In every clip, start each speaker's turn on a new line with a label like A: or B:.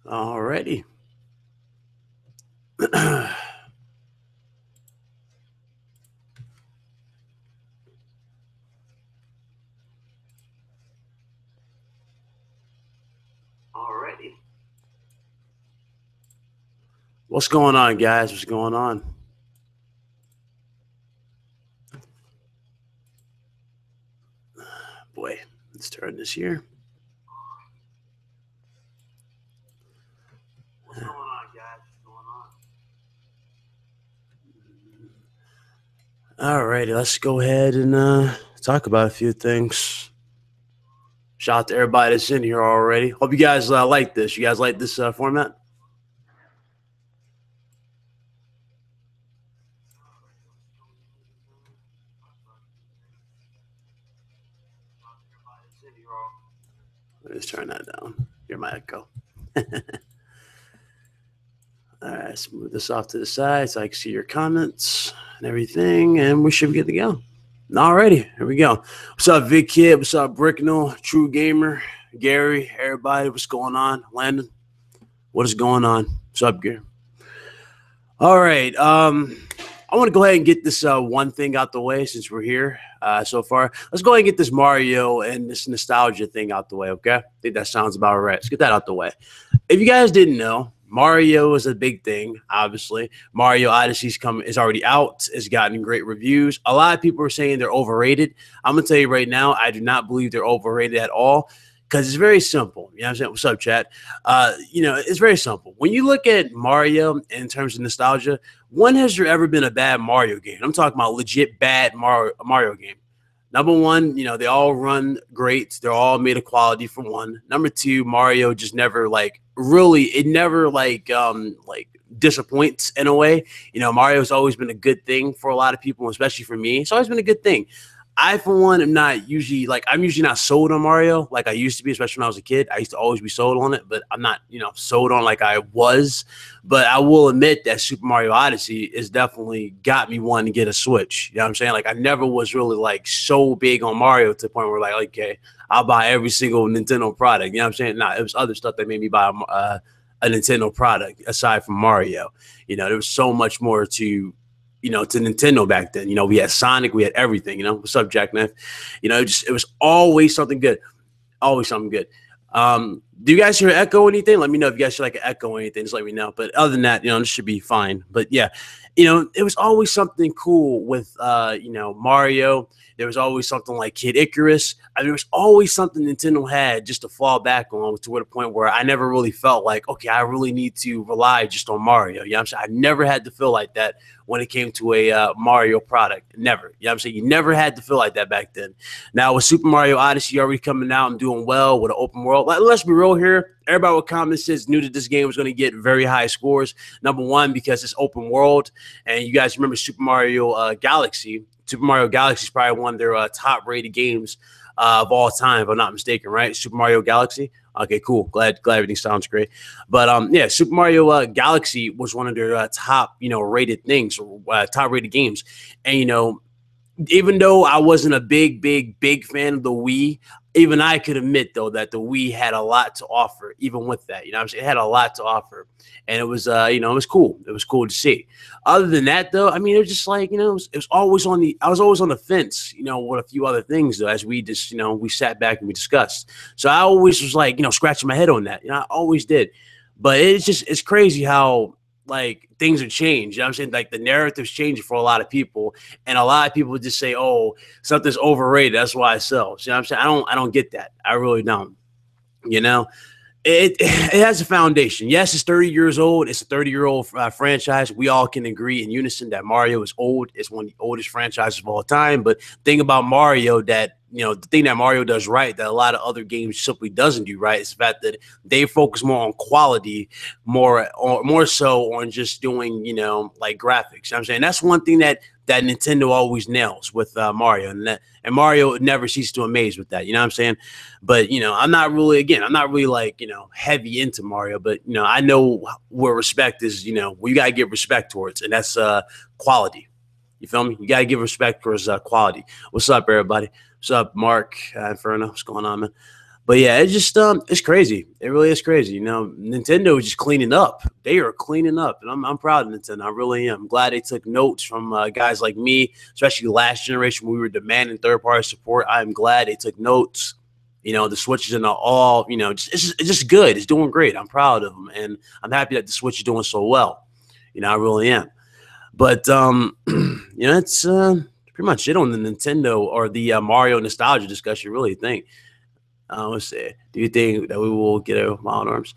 A: Alrighty. Alrighty. What's going on, guys? What's going on? Boy, let's turn this here. What's going on, guys? What's going on? Alrighty, let's go ahead and talk about a few things. Shout out to everybody that's in here already. Hope you guys like this. You guys like this format? Let's turn that down. Hear my echo. All right, let's move this off to the side so I can see your comments and everything, and we should be good to go. Alrighty, here we go. What's up, Vic Kid? What's up, Bricknell, True Gamer, Gary, everybody? What's going on? Landon, what is going on? What's up, Gary? All right. I want to go ahead and get this one thing out the way since we're here so far. Let's go ahead and get this Mario and this nostalgia thing out the way, okay? I think that sounds about right. Let's get that out the way. If you guys didn't know, Mario is a big thing, obviously. Mario Odyssey's is already out. It's gotten great reviews. A lot of people are saying they're overrated. I'm going to tell you right now, I do not believe they're overrated at all because it's very simple. You know what I'm saying? What's up, chat? It's very simple. When you look at Mario in terms of nostalgia, when has there ever been a bad Mario game? I'm talking about legit bad Mario game. Number one, they all run great. They're all made of quality for one. Number two, Mario just never it never disappoints in a way. Mario's always been a good thing for a lot of people, especially for me. It's always been a good thing. I, for one, am not usually I'm usually not sold on Mario like I used to be, especially when I was a kid. I used to always be sold on it, but I'm not, sold on like I was. But I will admit that Super Mario Odyssey is definitely got me wanting to get a Switch. You know what I'm saying? Like I never was really so big on Mario to the point where okay, I'll buy every single Nintendo product. You know what I'm saying? Nah, it was other stuff that made me buy a Nintendo product aside from Mario. There was so much more to Nintendo back then. We had Sonic, we had everything. What's up, Jackknife? It was always something good. Always something good. Do you guys hear echo or anything? Let me know if you guys hear like an echo or anything. Just let me know. But other than that, this should be fine. But yeah, it was always something cool with Mario. There was always something like Kid Icarus. There was always something Nintendo had just to fall back on to the point where I never really felt like, okay, I really need to rely just on Mario. You know what I'm saying? I never had to feel like that when it came to a Mario product. Never. You know what I'm saying? You never had to feel like that back then. Now with Super Mario Odyssey already coming out and doing well with an open world, let's be real here. Everybody with comments says knew that this game was going to get very high scores. Number one, because it's open world. And you guys remember Super Mario Galaxy. Super Mario Galaxy is probably one of their top rated games of all time, if I'm not mistaken, right? Super Mario Galaxy. Okay, cool. Glad everything sounds great. But yeah, Super Mario Galaxy was one of their top, rated things, top rated games. And even though I wasn't a big fan of the Wii, even I could admit though that the Wii had a lot to offer. Even with that, what I'm saying, it had a lot to offer, and it was it was cool. It was cool to see. Other than that, though, I mean, it was just it was always I was always on the fence, with a few other things though, as we just we sat back and we discussed. So I always was scratching my head on that. I always did, but it's crazy how things have changed. You know what I'm saying? Like the narrative's changing for a lot of people, and a lot of people just say, "Oh, something's overrated. That's why it sells." You know what I'm saying? I don't get that. I really don't. You know, it has a foundation. Yes, it's 30 years old. It's a 30-year-old franchise. We all can agree in unison that Mario is old. It's one of the oldest franchises of all time. But thing about Mario that the thing that Mario does right that a lot of other games simply doesn't do right is the fact that they focus more on quality, more so on just doing graphics. You know what I'm saying that's one thing that Nintendo always nails with Mario, and Mario never ceases to amaze with that. You know what I'm saying? But I'm not really heavy into Mario, but I know where respect is. Where you gotta give respect towards, and that's quality. You feel me? You gotta give respect towards quality. What's up, everybody? What's up, Mark Inferno? What's going on, man? But yeah, it's just it's crazy. It really is crazy. You know, Nintendo is just cleaning up. They are cleaning up, and I'm proud of Nintendo. I really am. I'm glad they took notes from guys like me, especially last generation when we were demanding third party support. I'm glad they took notes. You know, the Switch is in all. You know, it's just good. It's doing great. I'm proud of them, and I'm happy that the Switch is doing so well. You know, I really am. But you know, it's pretty much it on the Nintendo or the Mario nostalgia discussion. Really think. Let's see. Do you think that we will get a Wild Arms?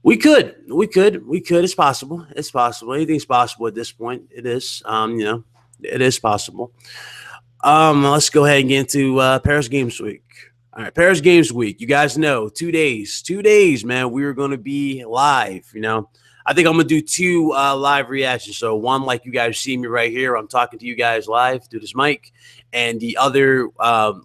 A: We could. It's possible. It's possible. Anything's possible at this point. It is. You know, it is possible. Let's go ahead and get into Paris Games Week. All right, Paris Games Week. You guys know 2 days, man. We are going to be live. You know, I think I'm gonna do two live reactions. So one, like you guys see me right here, I'm talking to you guys live through this mic, and the other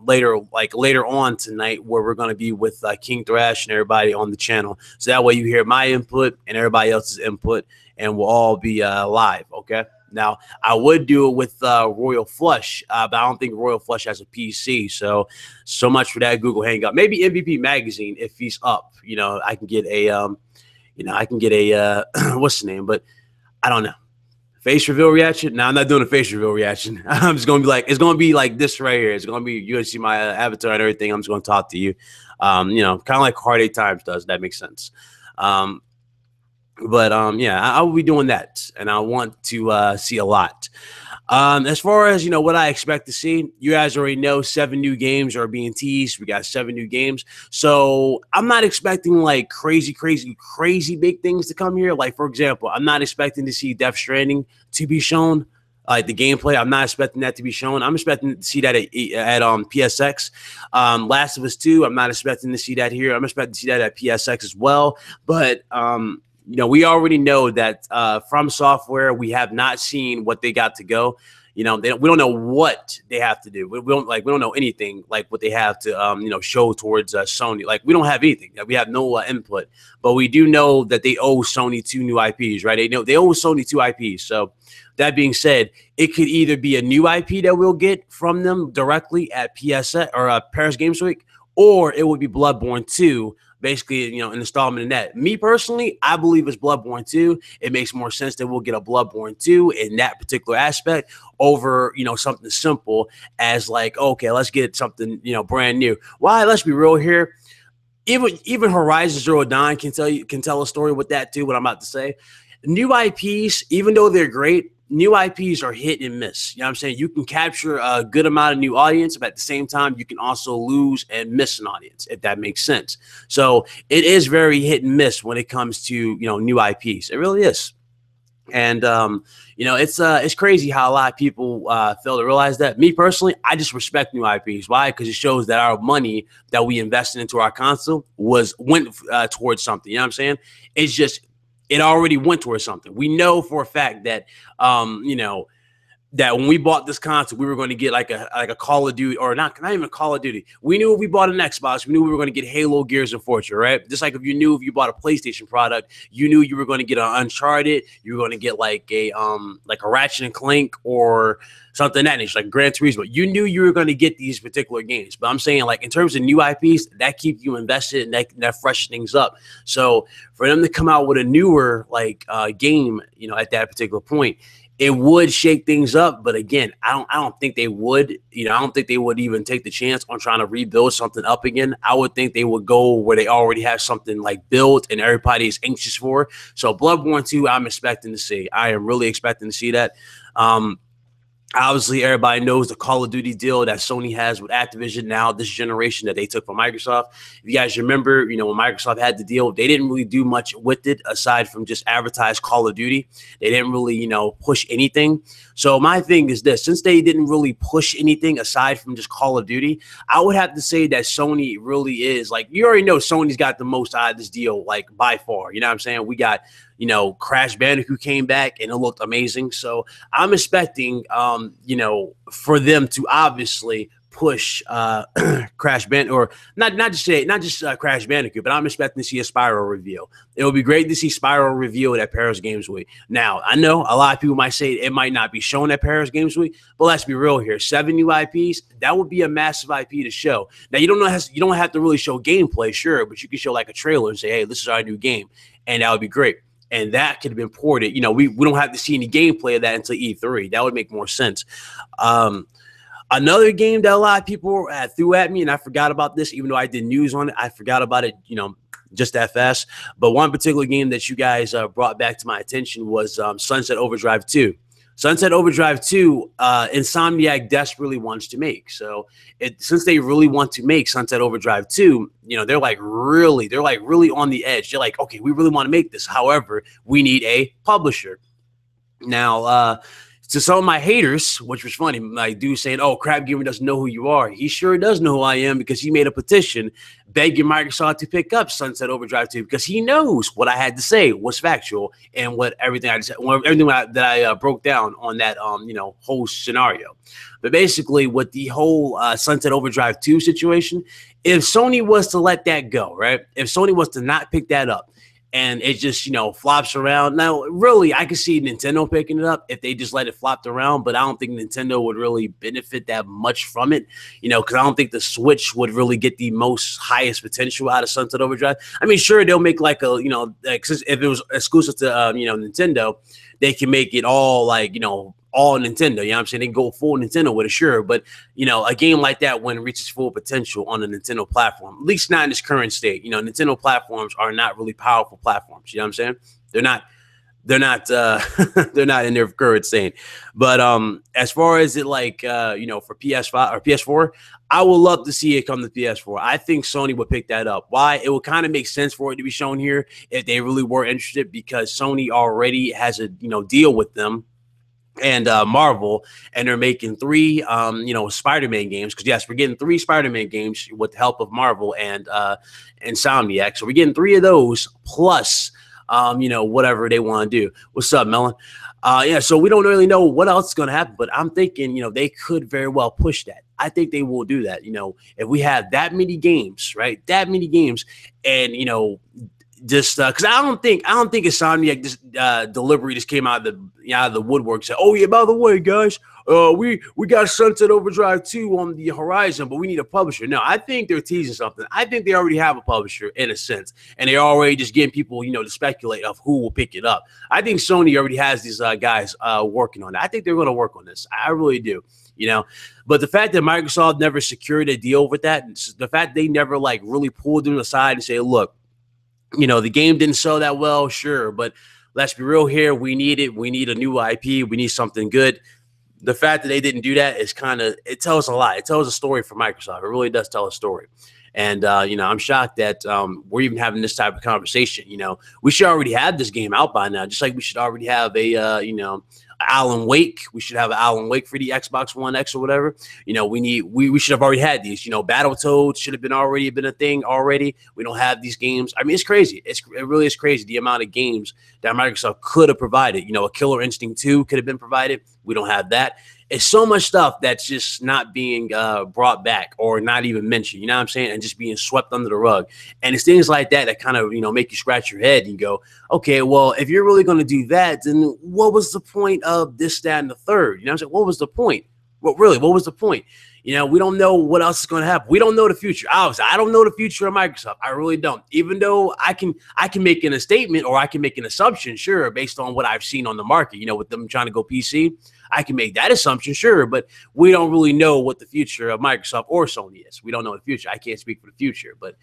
A: later on tonight, where we're gonna be with King Thrash and everybody on the channel. So that way you hear my input and everybody else's input, and we'll all be live. Okay. Now, I would do it with Royal Flush, but I don't think Royal Flush has a PC. So much for that Google Hangout. Maybe MVP Magazine, if he's up, you know, I can get a what's the name? But I don't know. Face reveal reaction? No, I'm not doing a face reveal reaction. I'm just gonna be like, it's gonna be like this right here. It's gonna be, you're gonna see my avatar and everything. I'm just gonna talk to you. You know, kind of like Hard 8 Times does. That makes sense. Yeah, I will be doing that, and I want to see a lot. As far as, you know, what I expect to see, you guys already know 7 new games are being teased. We got 7 new games. So I'm not expecting like crazy big things to come here. Like, for example, I'm not expecting to see Death Stranding to be shown. Like the gameplay, I'm not expecting that to be shown. I'm expecting to see that at PSX. Last of Us 2, I'm not expecting to see that here. I'm expecting to see that at PSX as well. But you know, we already know that From Software, we have not seen what they got to go. You know, we don't know what they have to do. We don't know anything like what they have to you know, show towards Sony. Like, we don't have anything. We have no input, but we do know that they owe Sony 2 new IPs, right? They owe Sony 2 IPs. So that being said, it could either be a new IP that we'll get from them directly at PSX or Paris Games Week, or it would be Bloodborne 2. Basically, you know, an installment in that. Me personally, I believe it's Bloodborne 2. It makes more sense that we'll get a Bloodborne 2 in that particular aspect over, you know, something simple as like, okay, let's get something, you know, brand new. Why? Let's be real here. Even Horizon Zero Dawn can tell a story with that too, what I'm about to say. New IPs, even though they're great, new IPs are hit and miss. You know what I'm saying? You can capture a good amount of new audience, but at the same time, you can also lose and miss an audience, if that makes sense. So it is very hit and miss when it comes to, you know, new IPs. It really is. And you know, it's crazy how a lot of people fail to realize that. Me personally, I just respect new IPs. Why? Because it shows that our money that we invested into our console went towards something. You know what I'm saying? It's just, it already went towards something. We know for a fact that, you know, that when we bought this console, we were going to get like a Call of Duty, or not even Call of Duty. We knew if we bought an Xbox, we knew we were going to get Halo, Gears, and Forza, right? Just like if you bought a PlayStation product, you knew you were going to get an Uncharted, you were going to get like a Ratchet and Clank or something that nature, like Gran Turismo. You knew you were going to get these particular games. But I'm saying, like, in terms of new IPs, that keeps you invested and that freshens things up. So for them to come out with a newer game, you know, at that particular point, it would shake things up. But again, I don't think they would, you know, I don't think they would even take the chance on trying to rebuild something up again. I would think they would go where they already have something like built and everybody is anxious for. So Bloodborne 2, I'm expecting to see. I am really expecting to see that. Obviously, everybody knows the Call of Duty deal that Sony has with Activision now, this generation that they took from Microsoft. If you guys remember, you know, when Microsoft had the deal, they didn't really do much with it aside from just advertise Call of Duty. They didn't really, you know, push anything. So my thing is this, since they didn't really push anything aside from just Call of Duty, I would have to say that Sony really is, like, you already know Sony's got the most out of this deal, like, by far. You know what I'm saying? We got, you know, Crash Bandicoot came back and it looked amazing. So I'm expecting, you know, for them to obviously push Crash Band or not just Crash Bandicoot, but I'm expecting to see a Spyro reveal. It would be great to see Spyro revealed at Paris Games Week. Now, I know a lot of people might say it might not be shown at Paris Games Week, but let's be real here. 7 new IPs, that would be a massive IP to show. Now, you don't have to really show gameplay, sure, but you can show like a trailer and say, hey, this is our new game, and that would be great. And that could have been ported. We don't have to see any gameplay of that until E3. That would make more sense. Another game that a lot of people threw at me, and I forgot about this, even though I did news on it, I forgot about it, just that fast. But one particular game that you guys brought back to my attention was Sunset Overdrive 2. Sunset Overdrive 2, Insomniac desperately wants to make. So since they really want to make Sunset Overdrive 2, they're like really on the edge. They're like, okay, we really want to make this. However, we need a publisher. Now, to some of my haters, which was funny, like dude saying, oh, Crap Gamer doesn't know who you are. He sure does know who I am because he made a petition begging Microsoft to pick up Sunset Overdrive 2 because he knows what I had to say was factual and everything that I broke down on that whole scenario. But basically, with the whole Sunset Overdrive 2 situation, if Sony was to let that go, right? If Sony was to not pick that up, and it just, flops around. Now, really, I could see Nintendo picking it up if they just let it flop around, but I don't think Nintendo would really benefit that much from it, because I don't think the Switch would really get the highest potential out of Sunset Overdrive. I mean, sure, they'll make like a, if it was exclusive to, Nintendo, they can make it all like, all Nintendo, you know what I'm saying? They can go full Nintendo with it, sure. But, a game like that, when it reaches full potential on a Nintendo platform, at least not in its current state, Nintendo platforms are not really powerful platforms. You know what I'm saying? They're not they're not in their current state. But as far as it like, for PS5 or PS4, I would love to see it come to PS4. I think Sony would pick that up. Why? It would kind of make sense for it to be shown here if they really were interested, because Sony already has a, deal with them and Marvel, and they're making 3 Spider-Man games, because yes, we're getting 3 Spider-Man games with the help of Marvel and Insomniac. So we're getting 3 of those plus whatever they want to do. What's up, Melon? Yeah, so we don't really know what else is going to happen, but I'm thinking, they could very well push that. I think they will do that. If we have that many games, right? That many games, and just because I don't think Insomniac just deliberately just came out of the woodwork, said, oh yeah, by the way, guys, we got Sunset Overdrive 2 on the horizon, but we need a publisher. No, I think they're teasing something. I think they already have a publisher in a sense, and they're already just getting people, to speculate of who will pick it up. I think Sony already has these guys working on it. I think they're going to work on this. I really do. But the fact that Microsoft never secured a deal with that, the fact they never like really pulled them aside and say, look, the game didn't sell that well, sure, but let's be real here. We need it. We need a new IP. We need something good. The fact that they didn't do that is it tells a lot. It tells a story for Microsoft. It really does tell a story. And, I'm shocked that we're even having this type of conversation. We should already have this game out by now, just like we should already have a, Alan Wake. We should have an Alan Wake for the Xbox One X or whatever. We should have already had these. Battletoads should have been a thing already. We don't have these games. I mean, it's crazy. It really is crazy the amount of games that Microsoft could have provided. A Killer Instinct 2 could have been provided. We don't have that. It's so much stuff that's just not being brought back or not even mentioned, you know what I'm saying? And just being swept under the rug. And it's things like that that kind of, make you scratch your head and go, okay, well, if you're really going to do that, then what was the point of this, that, and the third? You know what I'm saying? What was the point? What was the point? We don't know what else is going to happen. We don't know the future. Obviously, I don't know the future of Microsoft. I really don't. Even though I can make a statement or I can make an assumption, sure, based on what I've seen on the market, with them trying to go PC. I can make that assumption, sure, but we don't really know what the future of Microsoft or Sony is. We don't know the future. I can't speak for the future, but,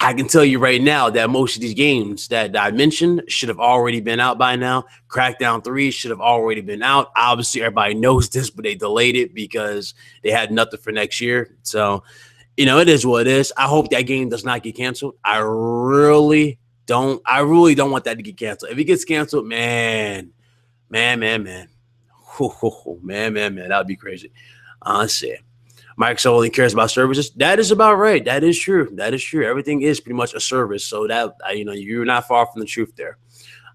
A: I can tell you right now that most of these games that I mentioned should have already been out by now. Crackdown 3 should have already been out. Obviously, everybody knows this, but they delayed it because they had nothing for next year. So, it is what it is. I hope that game does not get canceled. I really don't want that to get canceled. If it gets canceled, man, that would be crazy. Let's see. Microsoft only cares about services. That is about right. That is true. Everything is pretty much a service. So that, you're not far from the truth there.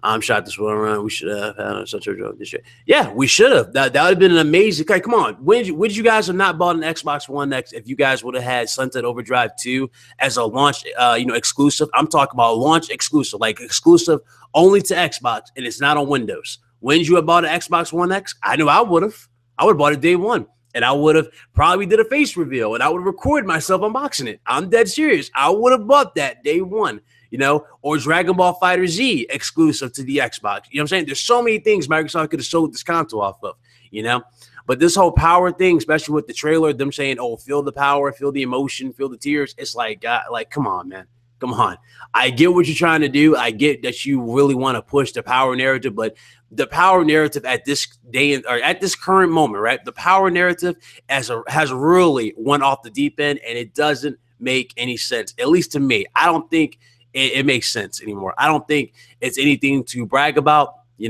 A: I'm shot this one around. We should have had such a joke this year. Yeah, we should have. That would have been an amazing. Okay, come on. Would you guys have not bought an Xbox One X if you guys would have had Sunset Overdrive 2 as a launch, exclusive? I'm talking about launch exclusive, like exclusive only to Xbox, and it's not on Windows. Wouldn't you have bought an Xbox One X? I know I would have. I would have bought it day one. And I would have probably did a face reveal, and I would have recorded myself unboxing it. I'm dead serious. I would have bought that day one, or Dragon Ball Fighter Z exclusive to the Xbox. You know what I'm saying? There's so many things Microsoft could have sold this console off of, But this whole power thing, especially with the trailer, them saying, "Oh, feel the power, feel the emotion, feel the tears." It's like, come on, man. Come on. I get what you're trying to do. I get that you really want to push the power narrative, but the power narrative at this day or at this current moment, right? The power narrative has really went off the deep end, and it doesn't make any sense. At least to me, I don't think it makes sense anymore. I don't think it's anything to brag about. You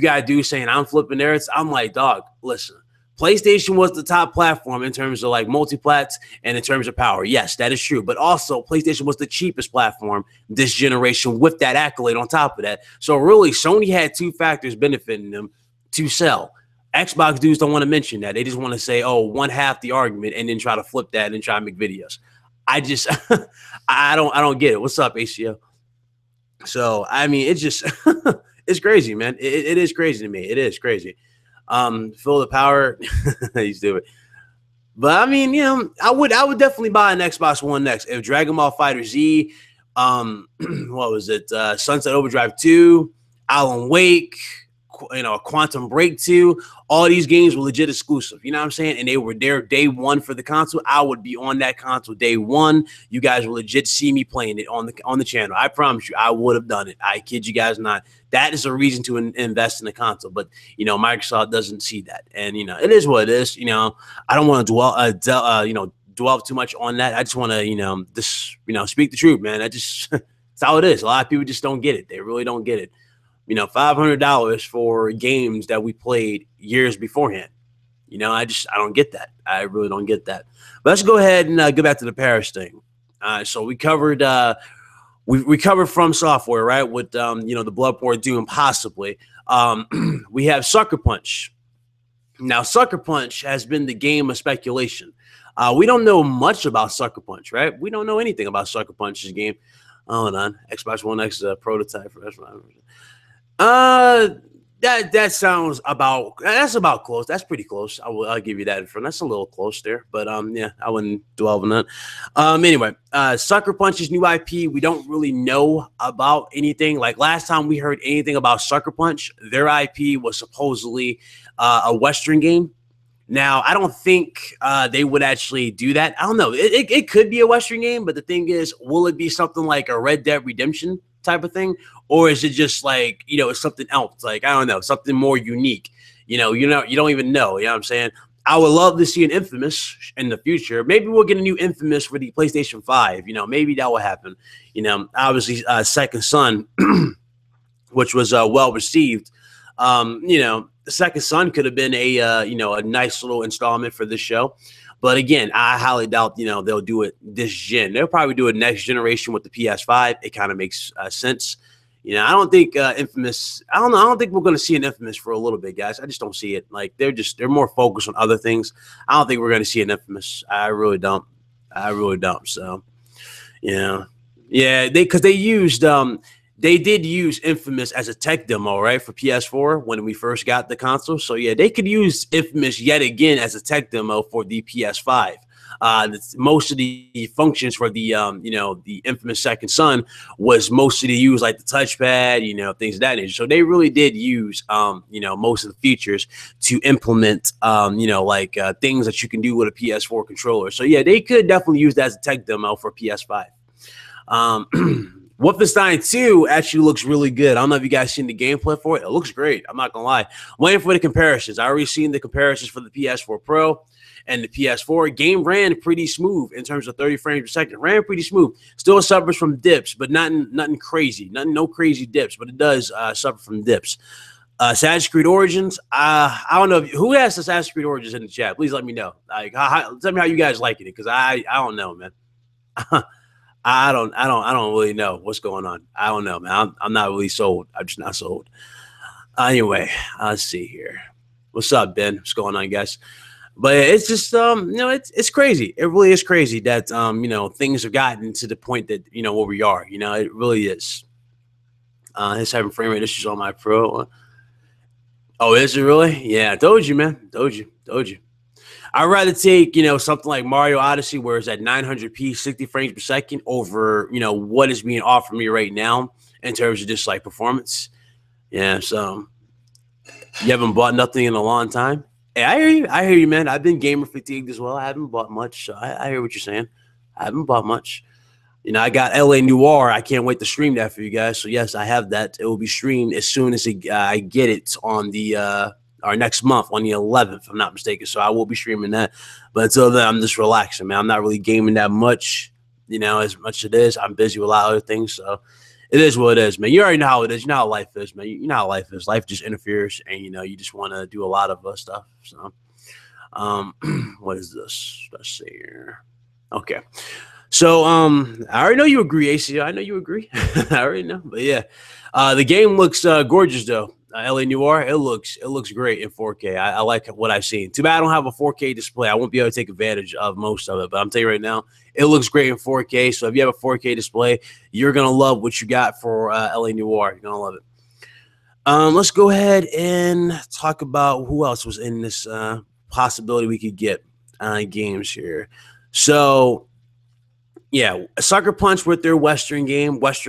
A: got a dude saying I'm flipping narratives. I'm like, dog, listen. PlayStation was the top platform in terms of like multiplats and in terms of power. Yes, that is true. But also PlayStation was the cheapest platform this generation with that accolade on top of that. So really, Sony had two factors benefiting them to sell. Xbox dudes don't want to mention that. They just want to say, oh, one half the argument and then try to flip that and try to make videos. I just I don't get it. What's up, ACO? So I mean, it's just it's crazy, man. It is crazy to me. It is crazy. Feel the power. He's doing it. But I mean, I would definitely buy an Xbox One X if Dragon Ball Fighter Z, what was it? Sunset Overdrive 2, Alan Wake, Quantum Break 2. All these games were legit exclusive. You know what I'm saying? And they were there day one for the console. I would be on that console day one. You guys will legit see me playing it on the channel. I promise you, I would have done it. I kid you guys not. That is a reason to invest in the console. But Microsoft doesn't see that, and it is what it is. I don't want to dwell too much on that. I just want to speak the truth, man. It's how it is. A lot of people just don't get it. They really don't get it. $500 for games that we played years beforehand. I don't get that. I really don't get that. But let's go ahead and go back to the Paris thing. So we covered we covered From Software, right? With the Bloodborne Doom possibly. We have Sucker Punch. Now, Sucker Punch has been the game of speculation. We don't know much about Sucker Punch, right? We don't know anything about Sucker Punch's game. Hold on. Xbox One X is a prototype for Xbox. That's about close. That's pretty close. I'll give you that in front. That's a little close there, but yeah, I wouldn't dwell on that. Anyway, Sucker Punch's new IP, we don't really know about anything. Like last time we heard anything about Sucker Punch, their IP was supposedly a Western game. Now, I don't think they would actually do that. I don't know. It could be a Western game, but the thing is, will it be something like a Red Dead Redemption type of thing? Or is it just like, it's something else? Like, I don't know, something more unique. You don't even know. You know what I'm saying? I would love to see an Infamous in the future. Maybe we'll get a new Infamous for the PlayStation 5. Maybe that will happen. Obviously, Second Son, which was well received. The Second Son could have been a nice little installment for this show. But again, I highly doubt, they'll do it this gen. They'll probably do it next generation with the PS5. It kind of makes sense. I don't think Infamous. I don't know. I don't think we're going to see an Infamous for a little bit, guys. I just don't see it. Like they're more focused on other things. I don't think we're going to see an Infamous. I really don't. So, yeah, because they used they did use Infamous as a tech demo, right, for PS4 when we first got the console. So yeah, they could use Infamous yet again as a tech demo for the PS5. Most of the functions for the the Infamous Second Son was mostly to use like the touchpad, things of that nature. So they really did use most of the features to implement things that you can do with a PS4 controller. So yeah, they could definitely use that as a tech demo for PS5. Wolfenstein 2 actually looks really good. I don't know if you guys seen the gameplay for it. It looks great. I'm not gonna lie. I'm waiting for the comparisons. I already seen the comparisons for the PS4 Pro and the PS4. Game ran pretty smooth in terms of 30 frames per second. Ran pretty smooth. Still suffers from dips, but nothing crazy. No crazy dips, but it does suffer from dips. Assassin's Creed Origins. I don't know who has Assassin's Creed Origins in the chat. Please let me know. Like, tell me how you guys liking it, because I don't know, man. I don't really know what's going on. I don't know, man. I'm not really sold. I'm just not sold. Anyway, let's see here. What's up, Ben? What's going on, guys? But it's just it's crazy. It really is crazy that things have gotten to the point that where we are. It really is. He's having frame rate issues on my pro. Oh, is it really? Yeah, I told you, man. Told you. I'd rather take, something like Mario Odyssey, where it's at 900p, 60 frames per second, over, what is being offered me right now in terms of just like performance. Yeah, so you haven't bought nothing in a long time. Hey, I hear you. I hear you, man. I've been gamer fatigued as well. I haven't bought much. So I hear what you're saying. I haven't bought much. I got LA Noir. I can't wait to stream that for you guys. So yes, I have that. It will be streamed as soon as I get it on the our next month on the 11th, if I'm not mistaken. So I will be streaming that. But until then, I'm just relaxing, man. I'm not really gaming that much, as much as it is. I'm busy with a lot of other things. So it is what it is, man. You already know how it is. You know how life is, man. You know how life is. Life just interferes, and you just want to do a lot of stuff. So, what is this? Let's see here. Okay. So, I already know you agree, ACO. I know you agree. I already know, but yeah, the game looks gorgeous though. LA Noir, it looks great in 4K. I like what I've seen. Too bad I don't have a 4K display. I won't be able to take advantage of most of it. But I'm telling you right now, it looks great in 4K. So if you have a 4K display, you're gonna love what you got for LA Noir. You're gonna love it. Let's go ahead and talk about who else was in this possibility we could get games here. So yeah, Sucker Punch with their Western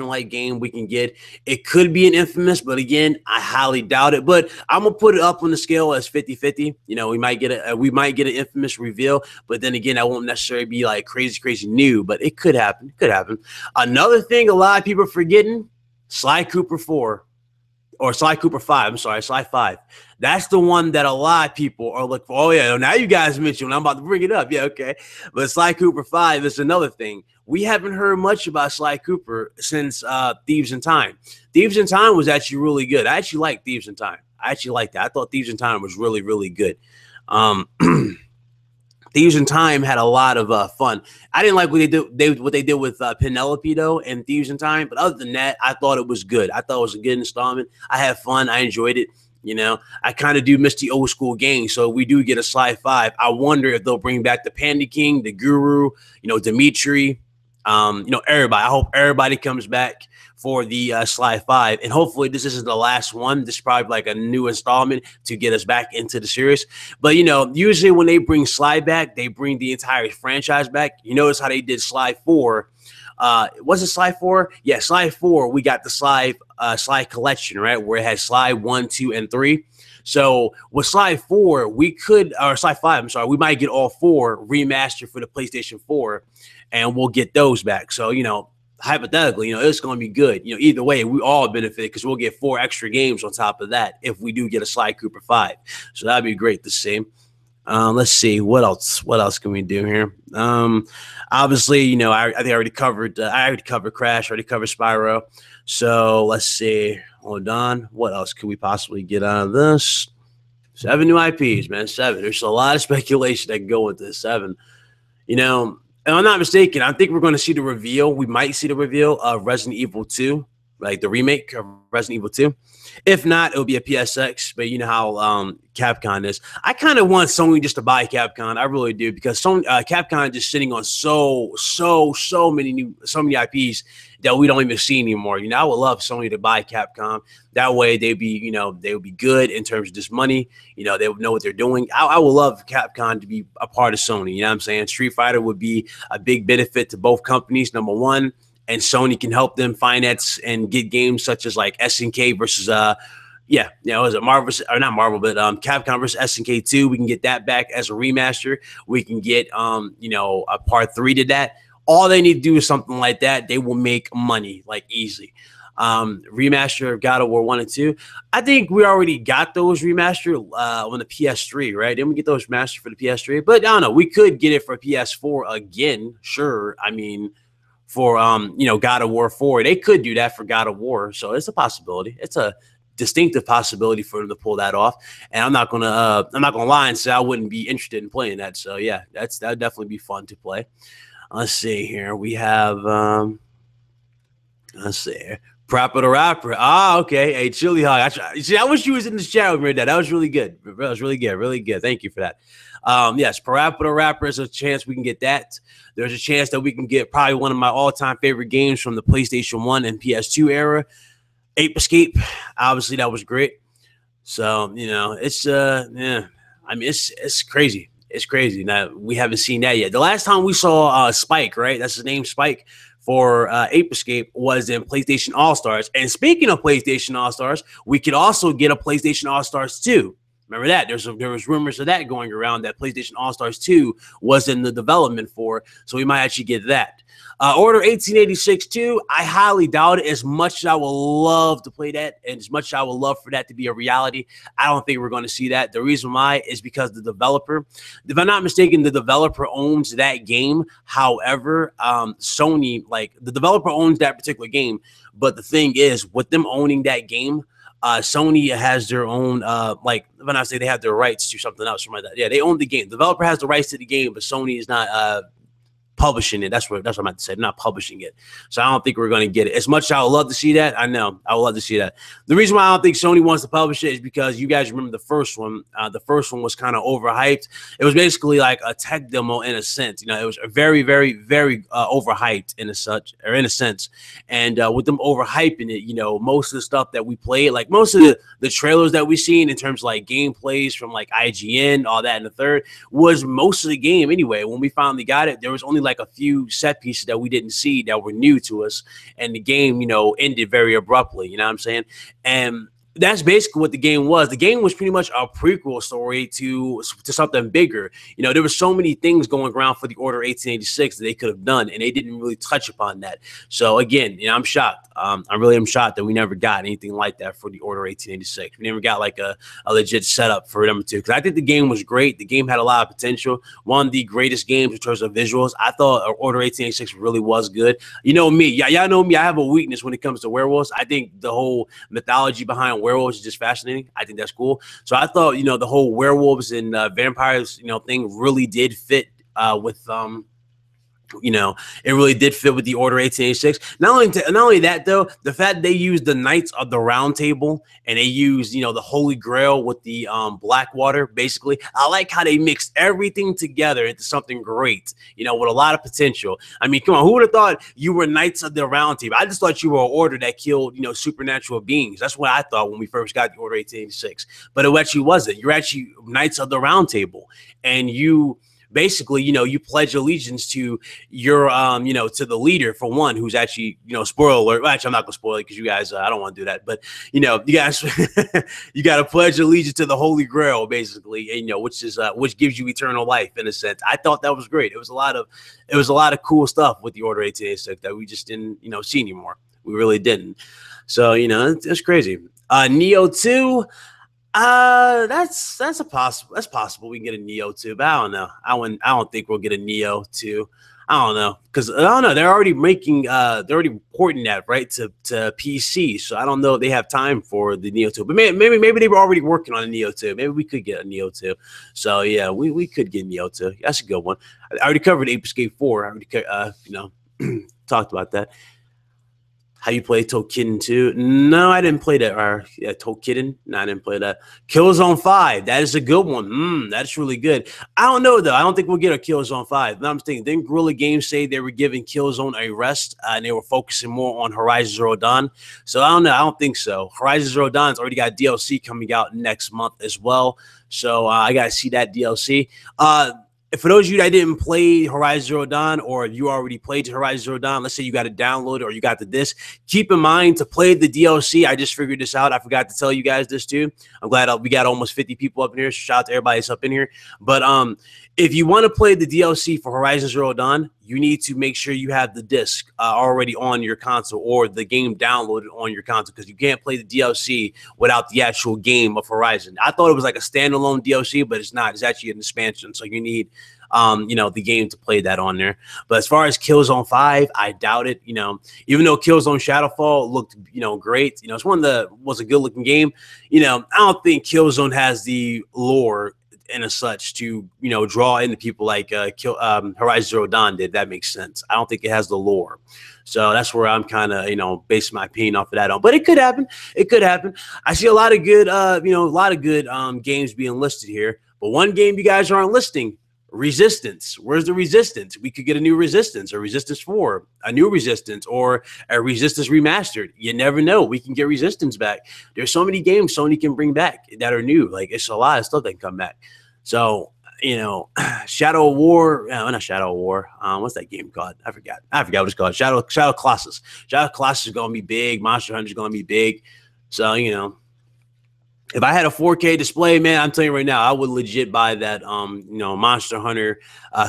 A: like game we can get. It could be an Infamous, but again, I highly doubt it. But I'm gonna put it up on the scale as 50-50. We might get an Infamous reveal, but then again, I won't necessarily be like crazy new, but it could happen. It could happen. Another thing a lot of people are forgetting: Sly Cooper 4. Or Sly Cooper 5. I'm sorry, Sly 5. That's the one that a lot of people are looking for. Oh, yeah, now you guys mentioned when I'm about to bring it up. Yeah, okay. But Sly Cooper 5 is another thing. We haven't heard much about Sly Cooper since Thieves in Time. Thieves in Time was actually really good. I actually liked Thieves in Time. I actually liked that. I thought Thieves in Time was really good. Thieves in Time had a lot of fun. I didn't like what they did with Penelope though and Thieves in Time, but other than that, I thought it was good. I thought it was a good installment. I had fun. I enjoyed it. I kind of do miss the old school games. So if we do get a Sly 5, I wonder if they'll bring back the Panda King, the Guru, Dimitri, everybody. I hope everybody comes back for the Sly 5. And hopefully this isn't the last one. This is probably like a new installment to get us back into the series. But, usually when they bring Sly back, they bring the entire franchise back. You notice how they did Sly 4. Was it Sly 4? Yeah, Sly 4, we got the Sly collection, right? Where it has Sly 1, 2, and 3. So with Sly 4, or Sly 5, I'm sorry, we might get all 4 remastered for the PlayStation 4, and we'll get those back. So, hypothetically, it's going to be good. Either way, we all benefit because we'll get 4 extra games on top of that if we do get a Sly Cooper 5. So that'd be great to see. Let's see what else. What else can we do here? Obviously, I think I already covered. I already covered Crash. I already covered Spyro. So let's see. Hold on. What else could we possibly get out of this? 7 new IPs, man. 7. There's a lot of speculation that can go with this. 7. And I'm not mistaken, I think we're going to see the reveal. We might see the reveal of Resident Evil 2, like the remake of Resident Evil 2. If not, it'll be a PSX. But you know how Capcom is. I kind of want Sony just to buy Capcom. I really do, because Capcom is just sitting on so many IPs that we don't even see anymore. I would love Sony to buy Capcom. That way they would be good in terms of just money. They would know what they're doing. I would love Capcom to be a part of Sony. You know what I'm saying? Street Fighter would be a big benefit to both companies, number one. And Sony can help them finance and get games such as like SNK versus was it Marvel or not Marvel, but Capcom versus SNK 2. We can get that back as a remaster. We can get a part 3 to that. All they need to do is something like that. They will make money like easily. Remaster of God of War 1 and 2. I think we already got those remastered on the PS3, right? Didn't we get those remastered for the PS3? But I don't know. We could get it for PS4 again. Sure. I mean, for God of War 4, they could do that for God of War. So it's a possibility. It's a distinctive possibility for them to pull that off. And I'm not gonna lie and say I wouldn't be interested in playing that. So yeah, that'd definitely be fun to play. Let's see here. We have let's see here. Proper the rapper. Ah, okay. Hey, Chili Hog. See, I wish you was in this chat with me. That was really good. That was really good. Really good. Thank you for that. Yes, Parappa the Rapper is a chance we can get that. There's a chance that we can get probably one of my all-time favorite games from the PlayStation 1 and PS2 era, Ape Escape. Obviously, that was great. So, you know, it's yeah. I mean, it's crazy. It's crazy. Now we haven't seen that yet. The last time we saw Spike, right? That's his name, Spike, for Ape Escape was in PlayStation All Stars. And speaking of PlayStation All Stars, we could also get a PlayStation All Stars 2. Remember that? There was rumors of that going around that PlayStation All Stars 2 was in the development for, so we might actually get that. Order 1886 2, I highly doubt it. As much as I would love to play that, and as much as I would love for that to be a reality, I don't think we're going to see that. The reason why is because the developer, if I'm not mistaken, the developer owns that game. However, Sony, like the developer owns that particular game. But the thing is, with them owning that game, Sony has their own, like when I say they have their rights to something else, something like that. Yeah, they own the game. The developer has the rights to the game, but Sony is not publishing it. That's what I'm about to say. They're not publishing it. So I don't think we're going to get it. As much as I would love to see that, I know I would love to see that. The reason why I don't think Sony wants to publish it is because you guys remember the first one. The first one was kind of overhyped. It was basically like a tech demo in a sense. You know, it was very, very, very overhyped in a sense. And with them overhyping it, you know, most of the stuff that we played, like most of the trailers that we seen in terms of like gameplays from like IGN, all that in the third, was most of the game anyway. When we finally got it, there was only like a few set pieces that we didn't see that were new to us, and the game, you know, ended very abruptly. You know what I'm saying? And that's basically what the game was. The game was pretty much a prequel story to something bigger. You know, there were so many things going around for the Order 1886 that they could have done, and they didn't really touch upon that. So again, you know, I'm shocked. I really am shocked that we never got anything like that for the Order 1886. We never got like a legit setup for number two, because I think the game was great. The game had a lot of potential. One of the greatest games in terms of visuals. I thought Order 1886 really was good. You know me, y'all know me. I have a weakness when it comes to werewolves. I think the whole mythology behind werewolves is just fascinating. I think that's cool. So I thought, you know, the whole werewolves and vampires, you know, thing really did fit with you know, it really did fit with the Order 1886. Not only that though, the fact they used the Knights of the Round Table and they used, you know, the Holy Grail with the Blackwater. Basically, I like how they mixed everything together into something great, you know, with a lot of potential. I mean, come on, who would have thought you were Knights of the Round Table? I just thought you were an order that killed, you know, supernatural beings. That's what I thought when we first got the Order 1886. But it actually wasn't. You're actually Knights of the Round Table, and you basically, you know, you pledge allegiance to your, you know, to the leader, for one, who's actually, you know, spoiler alert. Well, actually, I'm not gonna spoil it because you guys, I don't want to do that. But you know, you guys, you got to pledge allegiance to the Holy Grail, basically, and, you know, which gives you eternal life in a sense. I thought that was great. It was a lot of cool stuff with the Order 1886 that we just didn't, you know, see anymore. We really didn't. So, you know, it's crazy. Neo 2. That's possible. We can get a Neo 2, but I don't know. I don't think we'll get a Neo 2. I don't know, because I don't know. They're already porting that right to PC. So I don't know if they have time for the Neo 2. But maybe they were already working on a Neo 2. Maybe we could get a Neo 2. So yeah, we could get Neo 2. That's a good one. I already covered Ape Escape 4. I already you know, talked about that. How you play Tokiden 2? No, I didn't play that. Or yeah, Tokiden? No, I didn't play that. Killzone 5. That is a good one. That's really good. I don't know though. I don't think we'll get a Killzone 5. But I'm thinking, didn't Guerrilla Games say they were giving Killzone a rest and they were focusing more on Horizon Zero Dawn? So I don't know. I don't think so. Horizon Zero Dawn's already got DLC coming out next month as well. So I gotta see that DLC. For those of you that didn't play Horizon Zero Dawn, or you already played Horizon Zero Dawn, let's say you got it downloaded or you got the disc, keep in mind to play the DLC. I just figured this out. I forgot to tell you guys this too. I'm glad we got almost 50 people up in here. So shout out to everybody that's up in here. But if you want to play the DLC for Horizon Zero Dawn, you need to make sure you have the disc already on your console, or the game downloaded on your console, because you can't play the DLC without the actual game of Horizon. I thought it was like a standalone DLC, but it's not. It's actually an expansion, so you need you know, the game to play that on there. But as far as Killzone 5, I doubt it. You know, even though Killzone Shadowfall looked, you know, great, you know, it's was a good looking game. You know, I don't think Killzone has the lore and as such to, you know, draw into people like Horizon Zero Dawn did. That makes sense. I don't think it has the lore. So that's where I'm kind of, you know, basing my opinion off of that on. But it could happen. It could happen. I see a lot of good, you know, a lot of good games being listed here. But one game you guys aren't listing, Resistance. Where's the Resistance? We could get a new Resistance, or Resistance 4, a new Resistance, or a Resistance remastered. You never know. We can get Resistance back. There's so many games Sony can bring back that are new. Like, it's a lot of stuff that can come back. So, you know, Shadow of War, not Shadow of War. What's that game called? I forgot what it's called. Shadow Colossus. Shadow Colossus is going to be big. Monster Hunter is going to be big. So, you know, if I had a 4K display, man, I'm telling you right now, I would legit buy that, you know, Monster Hunter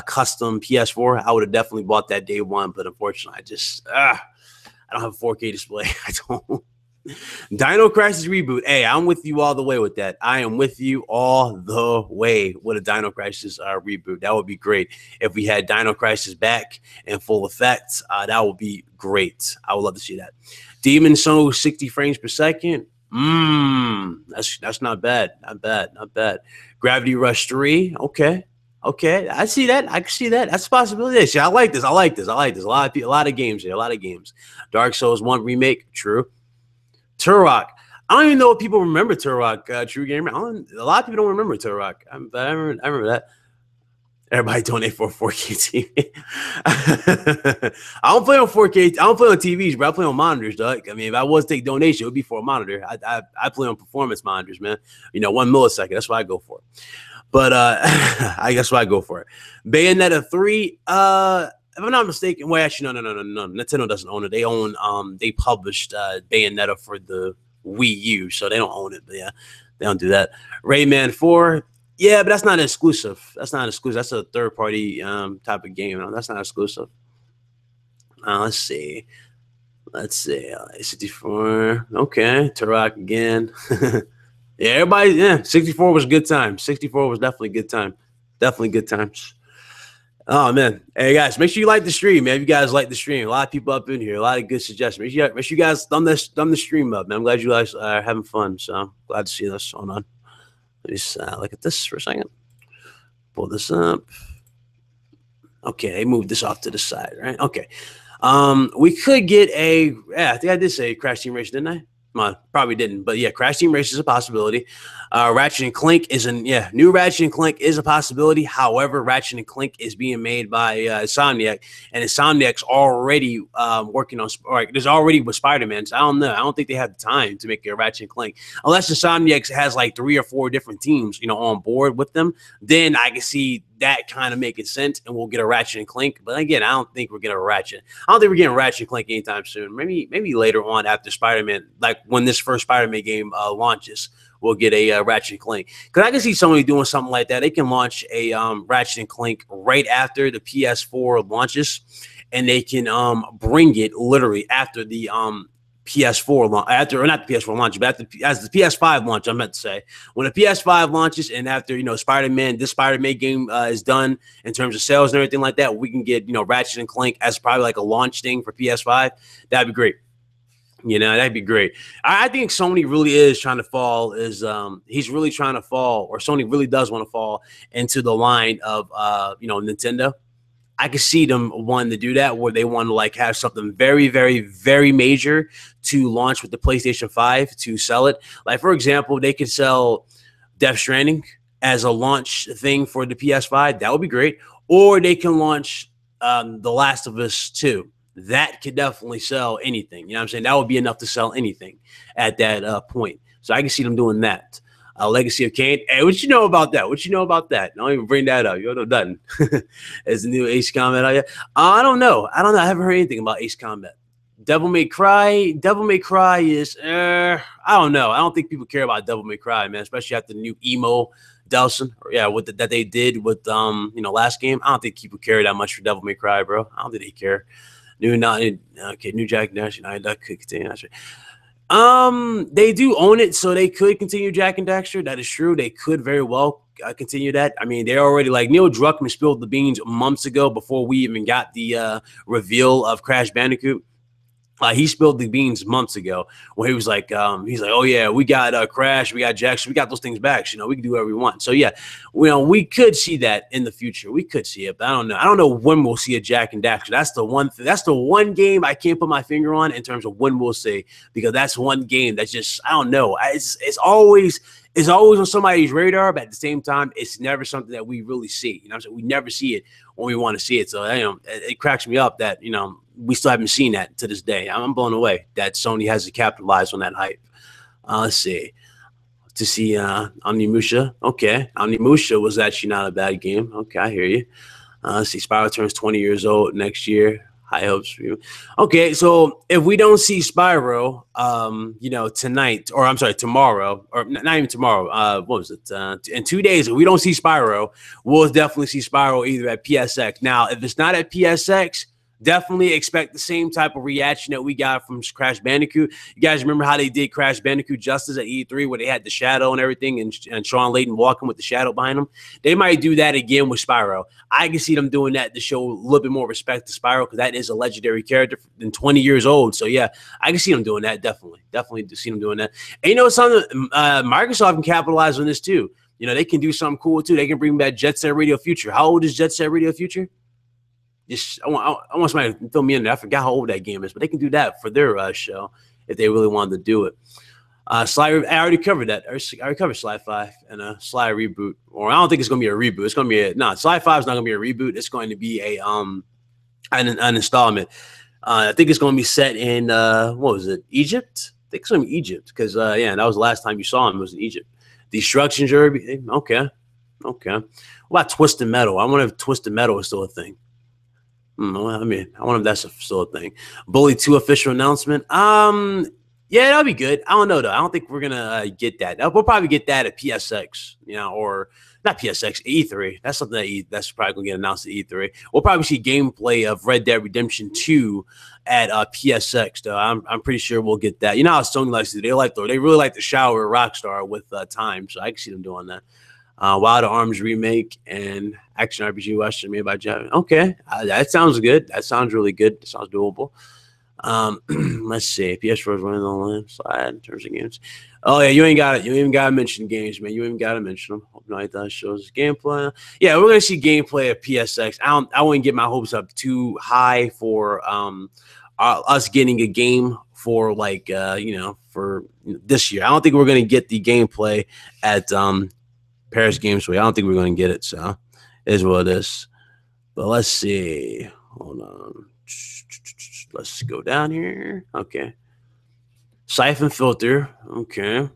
A: custom PS4. I would have definitely bought that day one, but unfortunately, I don't have a 4K display. I don't. Dino Crisis reboot. Hey, I'm with you all the way with that. I am with you all the way with a Dino Crisis reboot. That would be great. If we had Dino Crisis back in full effect, that would be great. I would love to see that. Demon Souls 60 frames per second. That's not bad. Not bad. Gravity Rush 3. Okay. I see that. I can see that. That's a possibility. See, I like this. A lot of games here. A lot of games. Dark Souls 1 remake. True. Turok. I don't even know if people remember Turok. True Gamer. A lot of people don't remember Turok. I remember that. Everybody donate for a 4K TV. I don't play on 4K. I don't play on TVs, but I play on monitors, dog. I mean, if I was to take donation, it would be for a monitor. I play on performance monitors, man. You know, 1 millisecond. That's what I go for. But I guess what I go for. Bayonetta 3. If I'm not mistaken, well, actually, no. Nintendo doesn't own it. They own. They published Bayonetta for the Wii U, so they don't own it. But yeah, they don't do that. Rayman 4. Yeah, but that's not exclusive. That's a third-party type of game. That's not exclusive. Let's see. 64. Okay. Turok again. Yeah, everybody. Yeah, 64 was a good time. 64 was definitely a good time. Definitely good times. Oh, man. Hey, guys, make sure you like the stream, man. If you guys like the stream, a lot of people up in here, a lot of good suggestions. Make sure you guys thumb the stream up, man. I'm glad you guys are having fun. So I'm glad to see this going on. Let me just look at this for a second. Pull this up. Okay, they moved this off to the side, right? Okay. We could get a, I think I did say Crash Team Racing, didn't I? Probably didn't, but yeah, Crash Team Racing is a possibility. Ratchet and Clank new Ratchet and Clank is a possibility. However, Ratchet and Clank is being made by Insomniac, and Insomniac's already working on, there's already with Spider-Man. So I don't know. I don't think they have the time to make a Ratchet and Clank unless Insomniac has like 3 or 4 different teams, you know, on board with them. Then I can see that kind of making sense, and we'll get a Ratchet and Clank. But again, I don't think we're getting a Ratchet. I don't think we're getting Ratchet and Clank anytime soon. Maybe later on after Spider-Man, like when this first Spider-Man game launches, we'll get a Ratchet and Clank. Because I can see Sony doing something like that. They can launch a Ratchet and Clank right after the PS4 launches, and they can bring it literally after the PS4 launch, not the PS4 launch, but as the PS5 launch, I meant to say, when the PS5 launches and after, you know, this Spider-Man game is done in terms of sales and everything like that, we can get, you know, Ratchet and Clank as probably like a launch thing for PS5. That'd be great. You know, that'd be great. I think Sony really is trying to fall, he's really trying to fall, or Sony really does want to fall into the line of, you know, Nintendo. I could see them wanting to do that, where they want to like have something very, very, very major to launch with the PlayStation 5 to sell it. Like, for example, they could sell Death Stranding as a launch thing for the PS5. That would be great. Or they can launch The Last of Us 2. That could definitely sell anything. You know what I'm saying? That would be enough to sell anything at that point. So I can see them doing that. Legacy of Kain. Hey, what you know about that? Don't even bring that up. You don't know nothing. Is the new Ace Combat out yet? I don't know. I haven't heard anything about Ace Combat. Devil May Cry is, I don't know. I don't think people care about Devil May Cry, man, especially after the new emo Delson. That they did with, you know, last game. I don't think people care that much for Devil May Cry, bro. I don't think they care. New Jack Nash, that could continue. They do own it, so they could continue Jack and Daxter. That is true. They could very well continue that. I mean, they're already, like, Neil Druckmann spilled the beans months ago before we even got the reveal of Crash Bandicoot. He spilled the beans months ago when he was like, he's like, oh yeah, we got Crash, we got Jackson, we got those things back. You know, we can do whatever we want. So yeah, we could see that in the future. We could see it, but I don't know. I don't know when we'll see a Jack and Daxter. That's the one. That's the one game I can't put my finger on in terms of when we'll see, because that's one game that's just, I don't know. It's always on somebody's radar, but at the same time, it's never something that we really see. You know what I'm saying? We never see it when we want to see it. So it cracks me up that we still haven't seen that to this day. I'm blown away that Sony has to capitalize on that hype. Let's see. To see Omnimusha. Okay. Omnimusha was actually not a bad game. Okay, I hear you. Let's see. Spyro turns 20 years old next year. High hopes for you. Okay, so if we don't see Spyro, tonight, or I'm sorry, tomorrow, or not even tomorrow, what was it? In 2 days, if we don't see Spyro, we'll definitely see Spyro either at PSX. Now, if it's not at PSX, definitely expect the same type of reaction that we got from Crash Bandicoot. You guys remember how they did Crash Bandicoot Justice at E3, where they had the shadow and everything, and Sean Layden walking with the shadow behind him? They might do that again with Spyro. I can see them doing that to show a little bit more respect to Spyro, because that is a legendary character than 20 years old. So yeah, I can see them doing that. Definitely see them doing that. And you know something? Microsoft can capitalize on this too. You know, they can do something cool too. They can bring back Jet Set Radio Future. How old is Jet Set Radio Future? I want somebody to fill me in there. I forgot how old that game is, but they can do that for their show if they really wanted to do it. Sly, I already covered that. I already covered Sly 5 and a Sly reboot. Or I don't think it's going to be a reboot. It's going to be Sly 5 is not going to be a reboot. It's going to be an installment. I think it's going to be set in what was it? Egypt? I think it's going to be Egypt, because that was the last time you saw him. It was in Egypt. Destruction Derby. Okay. What about Twisted Metal? I wonder if Twisted Metal is still a thing. I wonder if that's still a thing. Bully 2 official announcement. Yeah, that'll be good. I don't know though. I don't think we're gonna get that. We'll probably get that at PSX, or not PSX, E3. That's something that's probably gonna get announced at E3. We'll probably see gameplay of Red Dead Redemption 2 at PSX though. I'm pretty sure we'll get that. You know how Sony likes to do? They really like to shower Rockstar with time, so I can see them doing that. Wild Arms remake and action RPG Western made by Jeff. Okay, that sounds good. That sounds really good. That sounds doable. Let's see. PS4 is running online. Slide in terms of games. Oh yeah, you ain't got it. You even gotta mention games, man. You even gotta mention them. Hope Night that shows gameplay. Yeah, we're gonna see gameplay at PSX. I wouldn't get my hopes up too high for us getting a game for for this year. I don't think we're gonna get the gameplay at Paris Games Week. I don't think we're going to get it, so it is what it is. But let's see. Hold on. Let's go down here. Okay. Siphon Filter. Okay.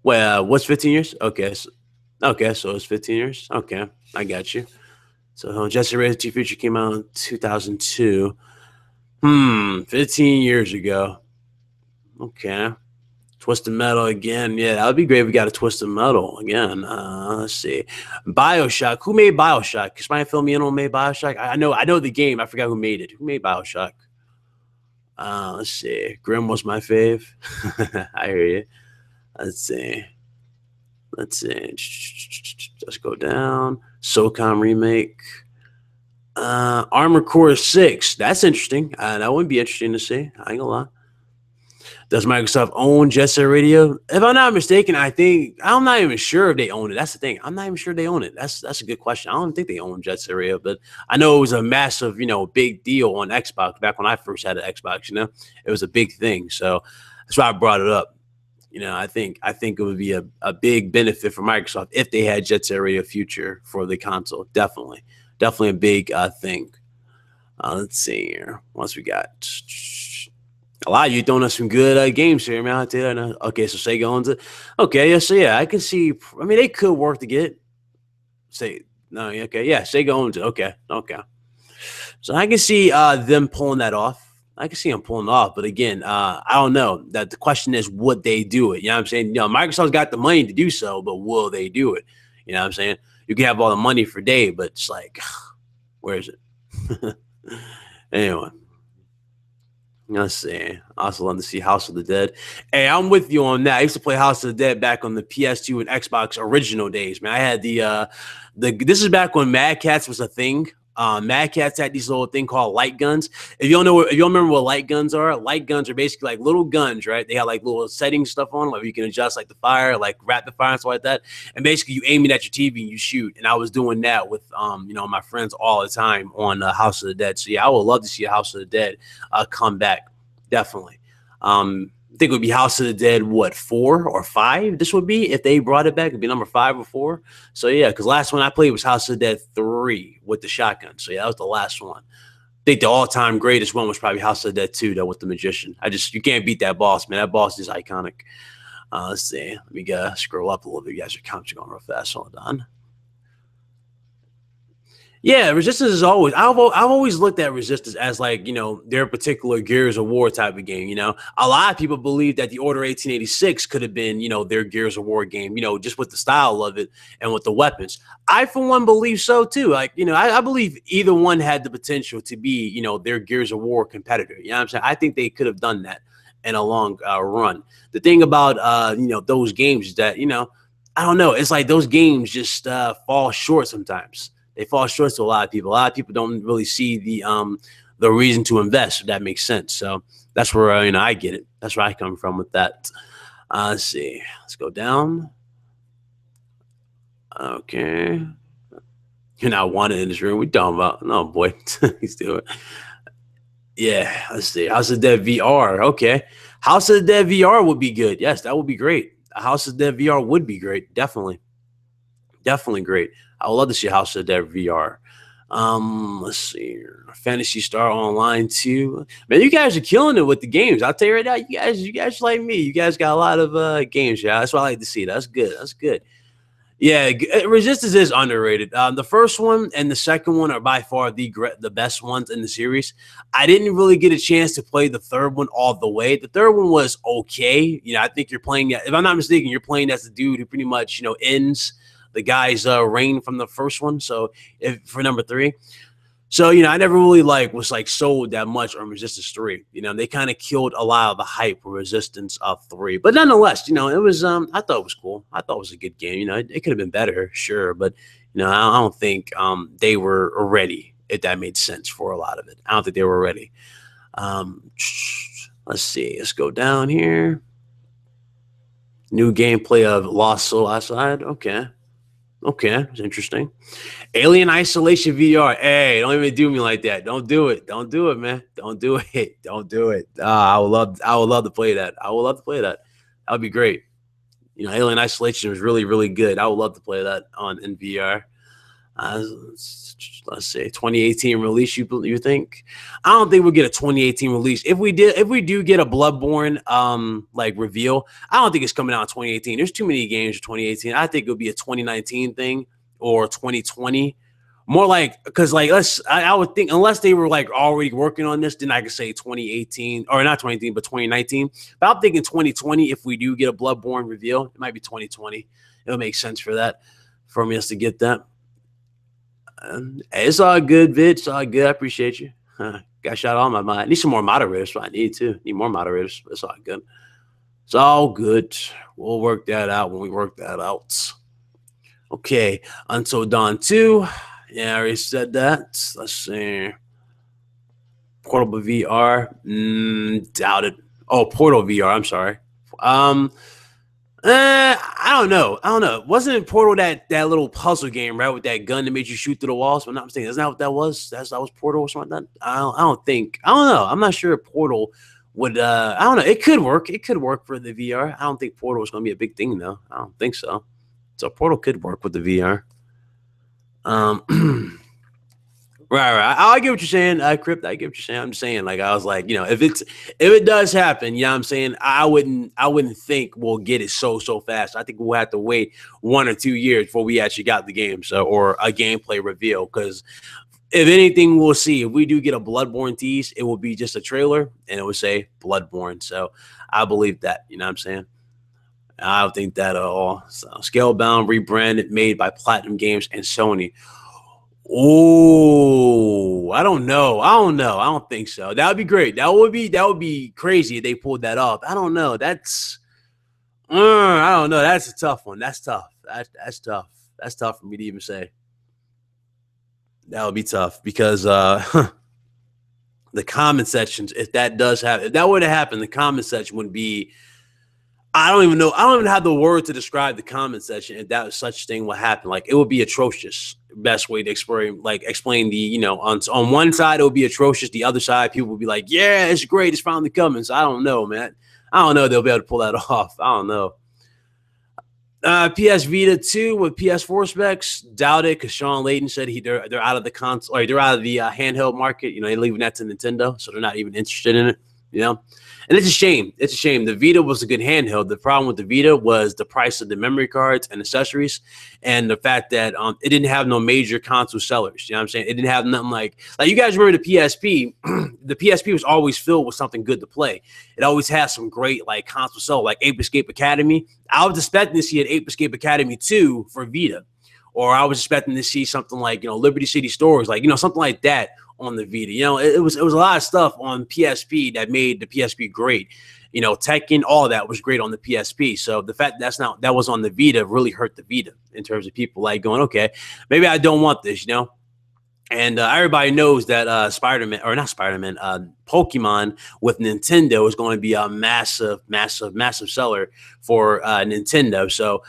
A: Well, what's 15 years? Okay. So it's 15 years. Okay. I got you. So Jesse Reyes T Future came out in 2002. 15 years ago. Okay. Twisted Metal again. Yeah, that would be great if we got a Twisted Metal again. Let's see. BioShock. Who made BioShock? Can somebody fill me in on who made BioShock? I know the game. I forgot who made it. Who made BioShock? Let's see. Grim was my fave. I hear you. Let's see. Let's go down. SOCOM remake. Armored Core 6. That's interesting. That would be interesting to see. I ain't gonna lie. Does Microsoft own Jet Set Radio? If I'm not mistaken, I'm not even sure if they own it. That's the thing. I'm not even sure they own it. That's a good question. I don't think they own Jet Set Radio, but I know it was a massive, big deal on Xbox back when I first had an Xbox. It was a big thing. So that's why I brought it up. I think it would be a big benefit for Microsoft if they had Jet Set Radio Future for the console. Definitely a big thing. Let's see here. What else we got? A lot of you throwing us some good games here, man. I'll tell you that now. Okay, so Sega owns it. Okay, yeah, so yeah, I can see. I mean, they could work to get. Okay, yeah, Sega owns it. Okay. So I can see them pulling that off. I can see them pulling it off, but again, I don't know. That the question is, would they do it? You know what I'm saying? Microsoft's got the money to do so, but will they do it? You know what I'm saying? You can have all the money for day, but it's like, where is it? Anyway. Let's see. I also love to see House of the Dead. Hey, I'm with you on that. I used to play House of the Dead back on the PS2 and Xbox original days, man. I had this is back when Mad Cats was a thing Mad Catz had these little thing called light guns. If you don't know, if you don't remember what light guns are basically like little guns, right? They have like little setting stuff on them, like you can adjust like the fire, like rapid fire and stuff like that. And basically, you aim it at your TV and you shoot. And I was doing that with my friends all the time on House of the Dead. So yeah, I would love to see a House of the Dead come back, definitely. I think it would be House of the Dead, what, 4 or 5? This would be if they brought it back. It'd be number 5 or 4. So yeah, because last one I played was House of the Dead 3 with the shotgun. So yeah, that was the last one. I think the all-time greatest one was probably House of the Dead 2, though, with the magician. You can't beat that boss, man. That boss is iconic. Let's see. Let me scroll up a little bit. You guys are counting going real fast. Hold on. Yeah, Resistance is always. I've always looked at Resistance as like their particular Gears of War type of game. A lot of people believe that the Order 1886 could have been their Gears of War game. Just with the style of it and with the weapons. I for one believe so too. Like I believe either one had the potential to be their Gears of War competitor. You know what I'm saying? I think they could have done that in a long run. The thing about those games is that I don't know. It's like those games just fall short sometimes. They fall short to a lot of people. A lot of people don't really see the reason to invest, if that makes sense. So that's where I get it. That's where I come from with that. Let's see. Let's go down. Okay. You're not wanted in this room. We talking about? No, boy. He's doing it. Yeah. Let's see. House of Dead VR. Okay. House of the Dead VR would be good. Yes, that would be great. A House of the Dead VR would be great. Definitely. Definitely great. I would love to see House of the Dead VR. Let's see. Phantasy Star Online 2. Man, you guys are killing it with the games. I'll tell you right now, you guys like me. You guys got a lot of games. Yeah, that's what I like to see. That's good. That's good. Yeah, Resistance is underrated. The first one and the second one are by far the best ones in the series. I didn't really get a chance to play the third one all the way. The third one was okay. I think you're playing, if I'm not mistaken, you're playing as the dude who pretty much, ends the guy's reign from the first one. So for number 3. So, I never really was sold that much on Resistance 3. They kind of killed a lot of the hype for Resistance 3. But nonetheless, it was I thought it was cool. I thought it was a good game. It could have been better, sure, but I don't think they were ready, if that made sense for a lot of it. I don't think they were ready. Let's see. Let's go down here. New gameplay of Lost Soul Outside. Okay. Okay, it's interesting. Alien Isolation VR. Hey, don't even do me like that. Don't do it. Don't do it, man. Don't do it. Don't do it. I would love to play that. I would love to play that. That would be great. Alien Isolation was really, really good. I would love to play that in VR. Let's say 2018 release. You think? I don't think we'll get a 2018 release. If we do get a Bloodborne reveal, I don't think it's coming out in 2018. There's too many games for 2018. I think it'll be a 2019 thing or 2020. More because I would think unless they were already working on this, then I could say 2018 or not 2018, but 2019. But I'm thinking 2020. If we do get a Bloodborne reveal, it might be 2020. It'll make sense for that, for us to get that. It's all good, Vid. It's all good. I appreciate you. Got shot all my mind. Need some more moderators. So I need too. Need more moderators. It's all good. It's all good. We'll work that out when we work that out. Okay. Until Dawn 2. Yeah, I already said that. Let's see. Portable VR. Doubt it. Oh, Portal VR. I'm sorry. I don't know. Wasn't it Portal that little puzzle game, right? With that gun that made you shoot through the walls? If I'm not mistaken. Isn't that what that was? That was Portal or something like that? I don't think. I don't know. I'm not sure if Portal would I don't know. It could work. It could work for the VR. I don't think Portal is gonna be a big thing though. I don't think so. So Portal could work with the VR. Right. I get what you're saying. Crypt, I get what you're saying. I'm just saying, I was like, if it does happen, I'm saying I wouldn't think we'll get it so fast. I think we'll have to wait 1 or 2 years before we actually got the game, or a gameplay reveal. Because if anything, we'll see. If we do get a Bloodborne tease, it will be just a trailer and it will say Bloodborne. So I believe that. You know what I'm saying? I don't think that at all. So Scalebound rebranded, made by Platinum Games and Sony. Oh, I don't know. I don't think so. That would be great. That would be crazy if they pulled that off. I don't know. That's I don't know. That's a tough one. That's tough. That's tough. That's tough for me to even say. That would be tough because the comment sections, if that does happen, if that were to happen, the comment section would be, I don't even know. I don't even have the word to describe the comment section if that such thing will happen. Like it would be atrocious. Best way to explain the, on one side it would be atrocious. The other side, people would be like, yeah, it's great. It's finally coming. So I don't know, man. I don't know if they'll be able to pull that off. I don't know. PS Vita 2 with PS4 specs, doubt it, because Sean Layden said they're out of the console, or they're out of the handheld market. They're leaving that to Nintendo, so they're not even interested in it. And it's a shame. It's a shame. The Vita was a good handheld. The problem with the Vita was the price of the memory cards and accessories, and the fact that it didn't have no major console sellers. You know what I'm saying? It didn't have nothing like you guys remember the PSP. The PSP was always filled with something good to play. It always has some great console sell, like Ape Escape Academy. I was expecting to see an Ape Escape Academy 2 for Vita, or I was expecting to see something like Liberty City Stores, something like that on the Vita. It was a lot of stuff on PSP that made the PSP great. Tekken, all of that was great on the PSP. So the fact that was on the Vita really hurt the Vita in terms of people going, okay, maybe I don't want this, And everybody knows that Spider-Man, or not Spider-Man, Pokemon with Nintendo is going to be a massive, massive, massive seller for Nintendo. So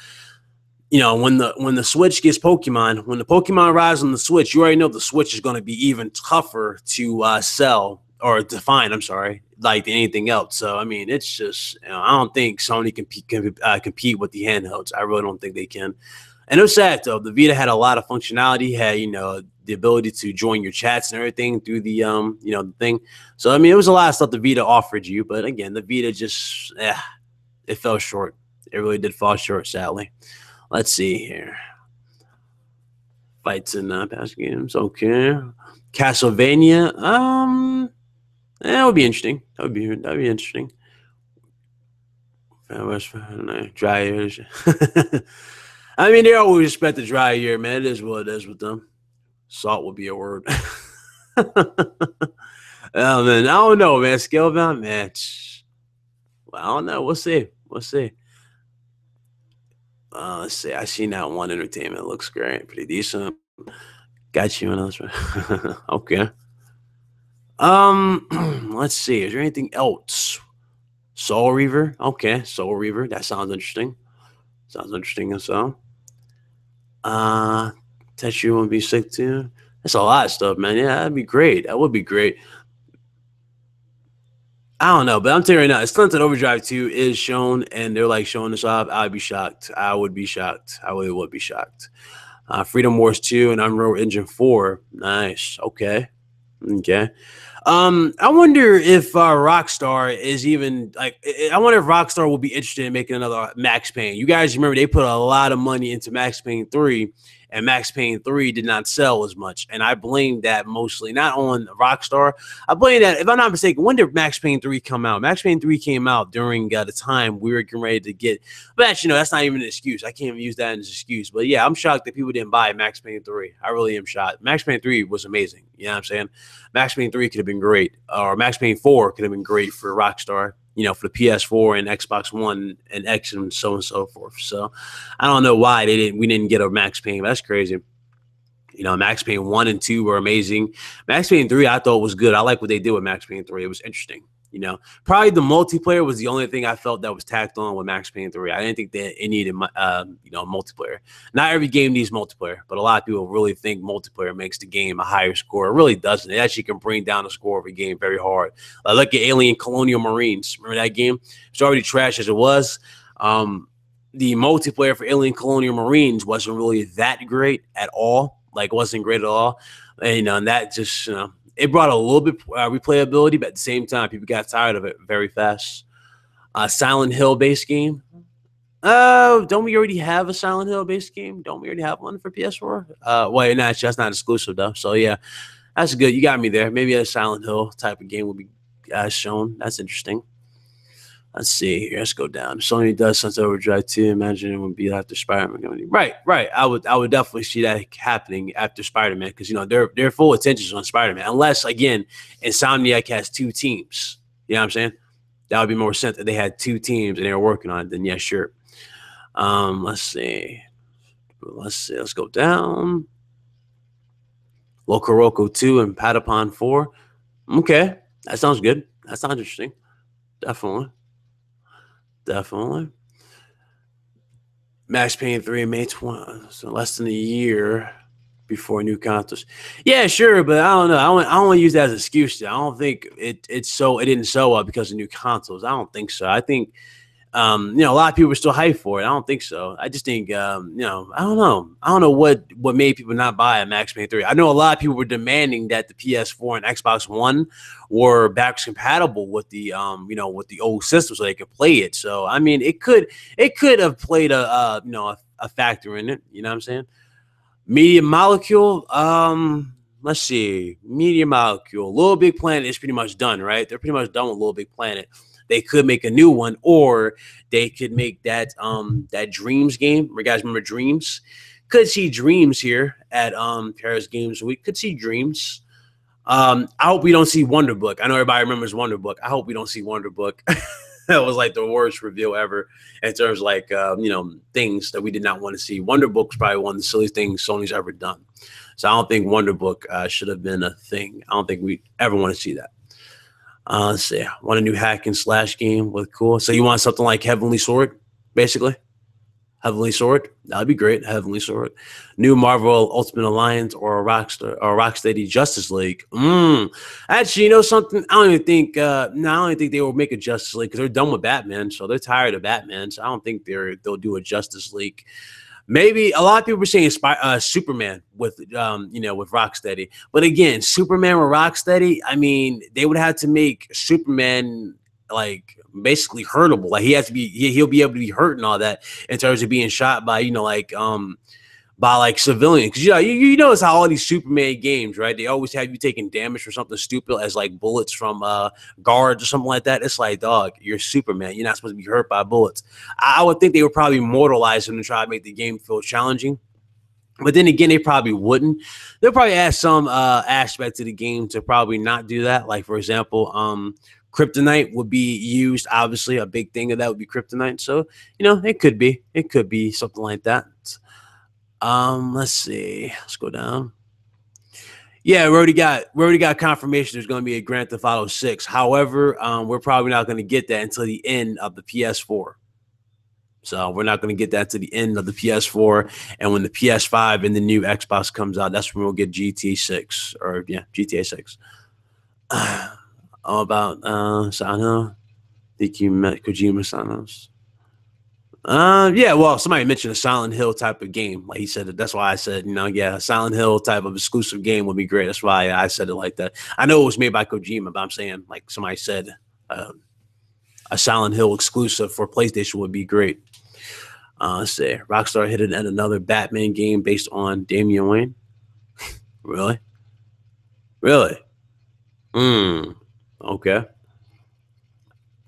A: when the Switch gets Pokemon, when the Pokemon rise on the Switch, you already know the Switch is going to be even tougher to sell or to find. I'm sorry, like anything else. So I mean, it's just I don't think Sony can compete with the handhelds. I really don't think they can. And it was sad though. The Vita had a lot of functionality. Had the ability to join your chats and everything through the the thing. So I mean, it was a lot of stuff the Vita offered you. But again, the Vita just it fell short. It really did fall short, sadly. Let's see here. Fights in past games. Okay. Castlevania. That would be interesting. That'd be interesting. Dry years. I mean, they always respect the dry year, man. It is what it is with them. Salt will be a word. Oh man, I don't know, man. Scalebound match. Well, I don't know. We'll see. We'll see. Let's see. I seen that one. Entertainment looks great, pretty decent. Got you on those. Okay. Let's see. Is there anything else? Soul Reaver. Okay, Soul Reaver. That sounds interesting. Sounds interesting as well. Tetsu would be sick too. That's a lot of stuff, man. Yeah, that'd be great. That would be great. I don't know, but I'm telling you right now, Stunted Overdrive 2 is shown, and they're showing this off. I'd be shocked. I would be shocked. I really would be shocked. Freedom Wars 2 and Unreal Engine 4. Nice. Okay. Okay. I wonder if Rockstar is even I wonder if Rockstar will be interested in making another Max Payne. You guys remember they put a lot of money into Max Payne 3, and Max Payne 3 did not sell as much. And I blame that mostly not on Rockstar. I blame that, if I'm not mistaken, when did Max Payne 3 come out? Max Payne 3 came out during the time we were getting ready to get, but actually, no, that's not even an excuse. I can't even use that as an excuse. But yeah, I'm shocked that people didn't buy Max Payne 3. I really am shocked. Max Payne 3 was amazing. You know what I'm saying? Max Payne 3 could have been great, or Max Payne 4 could have been great for Rockstar, for the PS4 and Xbox One and X and so forth. So I don't know why we didn't get a Max Payne. That's crazy. Max Payne 1 and 2 were amazing. Max Payne 3 I thought was good. I like what they did with Max Payne 3. It was interesting. Probably the multiplayer was the only thing I felt that was tacked on with Max Payne 3. I didn't think that it needed, multiplayer. Not every game needs multiplayer, but a lot of people really think multiplayer makes the game a higher score. It really doesn't. It actually can bring down the score of a game very hard. Look at Alien Colonial Marines. Remember that game? It's already trash as it was. The multiplayer for Alien Colonial Marines wasn't really that great at all. Wasn't great at all. And that just, it brought a little bit replayability, but at the same time, people got tired of it very fast. Silent Hill based game. Don't we already have a Silent Hill based game? Don't we already have one for PS4? Wait, no, that's not exclusive though. So yeah, that's good. You got me there. Maybe a Silent Hill type of game will be shown. That's interesting. Let's see here. Let's go down. Sony does Sunset Overdrive 2. Imagine it would be after Spider-Man. Right. I would definitely see that happening after Spider-Man, because their full attention is on Spider-Man. Unless again, Insomniac has two teams. You know what I'm saying? That would be more sense if they had two teams and they were working on it. Then yeah, sure. Let's see. Let's go down. Lokoroko 2 and Patapon 4. Okay, that sounds good. That sounds interesting. Definitely. Definitely. Max Payne 3 May 20, so less than a year before new consoles. Yeah, sure, but I don't know. I don't want to use that as an excuse. I don't think it didn't sell well because of new consoles. I don't think so. I think a lot of people are still hyped for it. I don't think so. I just think, I don't know. I don't know what made people not buy a Max Payne 3. I know a lot of people were demanding that the PS4 and Xbox One were backwards compatible with with the old system so they could play it. So I mean, it could have played a factor in it. You know what I'm saying? Media Molecule. Let's see. Media Molecule. Little Big Planet is pretty much done, right? They're pretty much done with Little Big Planet. They could make a new one, or they could make that Dreams game. You guys remember Dreams? Could see Dreams here at Paris Games Week. Could see Dreams. I hope we don't see Wonder Book. I know everybody remembers Wonder Book. I hope we don't see Wonder Book. That was like the worst reveal ever in terms of like things that we did not want to see. Wonder Book's probably one of the silliest things Sony's ever done. So I don't think Wonder Book should have been a thing. I don't think we ever want to see that. Let's see. I want a new hack and slash game with cool. So you want something like Heavenly Sword, basically? Heavenly Sword, that'd be great. Heavenly Sword, new Marvel Ultimate Alliance, or a Rocksteady Justice League. Actually, you know something? I don't even think. I don't even think they will make a Justice League because they're done with Batman, so they're tired of Batman. So I don't think they'll do a Justice League. Maybe a lot of people were saying Superman with with Rocksteady, but again, Superman with Rocksteady. I mean, they would have to make Superman like basically hurtable. Like he'll be able to be hurt and all that in terms of being shot by by like civilians. Because you notice how all these Superman games, right? They always have you taking damage for something stupid as like bullets from guards or something like that. It's like, dog, you're Superman. You're not supposed to be hurt by bullets. I would think they would probably mortalize him to try to make the game feel challenging. But then again, they probably wouldn't. They'll probably add some aspect to the game to probably not do that. Like, for example, kryptonite would be used. Obviously, a big thing of that would be kryptonite. So, it could be something like that. Let's see. Let's go down. Yeah, we already got confirmation there's going to be a Grand Theft Auto 6. However, we're probably not going to get that until the end of the PS4. So we're not going to get that to the end of the PS4. And when the PS5 and the new Xbox comes out, that's when we'll get GTA 6 or GTA 6. All about Silent Hill. Think you met Kojima Sanos. Yeah, well, somebody mentioned a Silent Hill type of game. Like he said, that's why I said, a Silent Hill type of exclusive game would be great. That's why I said it like that. I know it was made by Kojima, but I'm saying like somebody said a Silent Hill exclusive for PlayStation would be great. Let's see. Rockstar hit it at another Batman game based on Damian Wayne. Really? Really? Okay.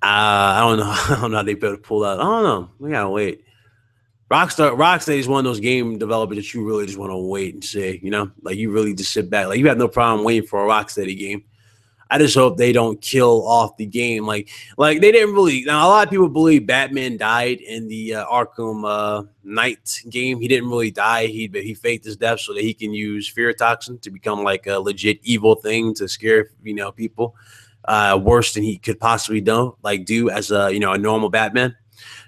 A: I don't know. I don't know how they better pull out. I don't know. We gotta wait. Rocksteady is one of those game developers that you really just want to wait and see. Like you really just sit back. Like you have no problem waiting for a Rocksteady game. I just hope they don't kill off the game. Like they didn't really. Now a lot of people believe Batman died in the Arkham Knight game. He didn't really die. He faked his death so that he can use fear toxin to become like a legit evil thing to scare people. Worse than he could possibly do as a a normal Batman.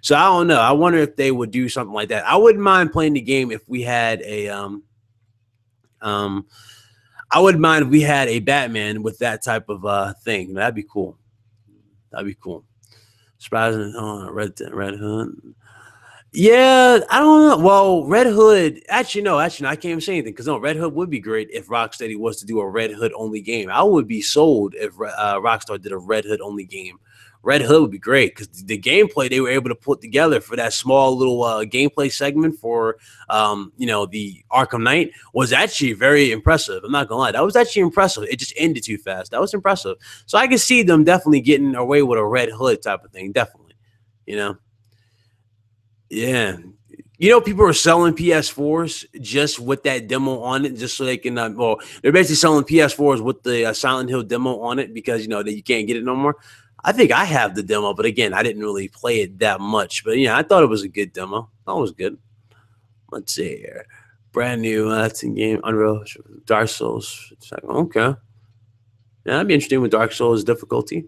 A: So I don't know. I wonder if they would do something like that. I wouldn't mind playing the game if we had a I wouldn't mind if we had a Batman with that type of thing. That'd be cool. That'd be cool. Surprising. Red Hood. Yeah, I don't know. Well, Red Hood, actually, no, I can't even say anything because Red Hood would be great if Rocksteady was to do a Red Hood only game. I would be sold if Rockstar did a Red Hood only game. Red Hood would be great because the gameplay they were able to put together for that small little gameplay segment for the Arkham Knight was actually very impressive. I'm not gonna lie, that was actually impressive. It just ended too fast. That was impressive. So I can see them definitely getting away with a Red Hood type of thing. Definitely, Yeah. People are selling PS4s just with that demo on it, just so they can. They're basically selling PS4s with the Silent Hill demo on it because that you can't get it no more. I think I have the demo, but again, I didn't really play it that much. But I thought it was a good demo. That was good. Let's see here. Brand new. That's in game. Unreal. Dark Souls. It's like, okay. Yeah, that'd be interesting with Dark Souls difficulty.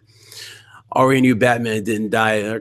A: Already knew Batman didn't die.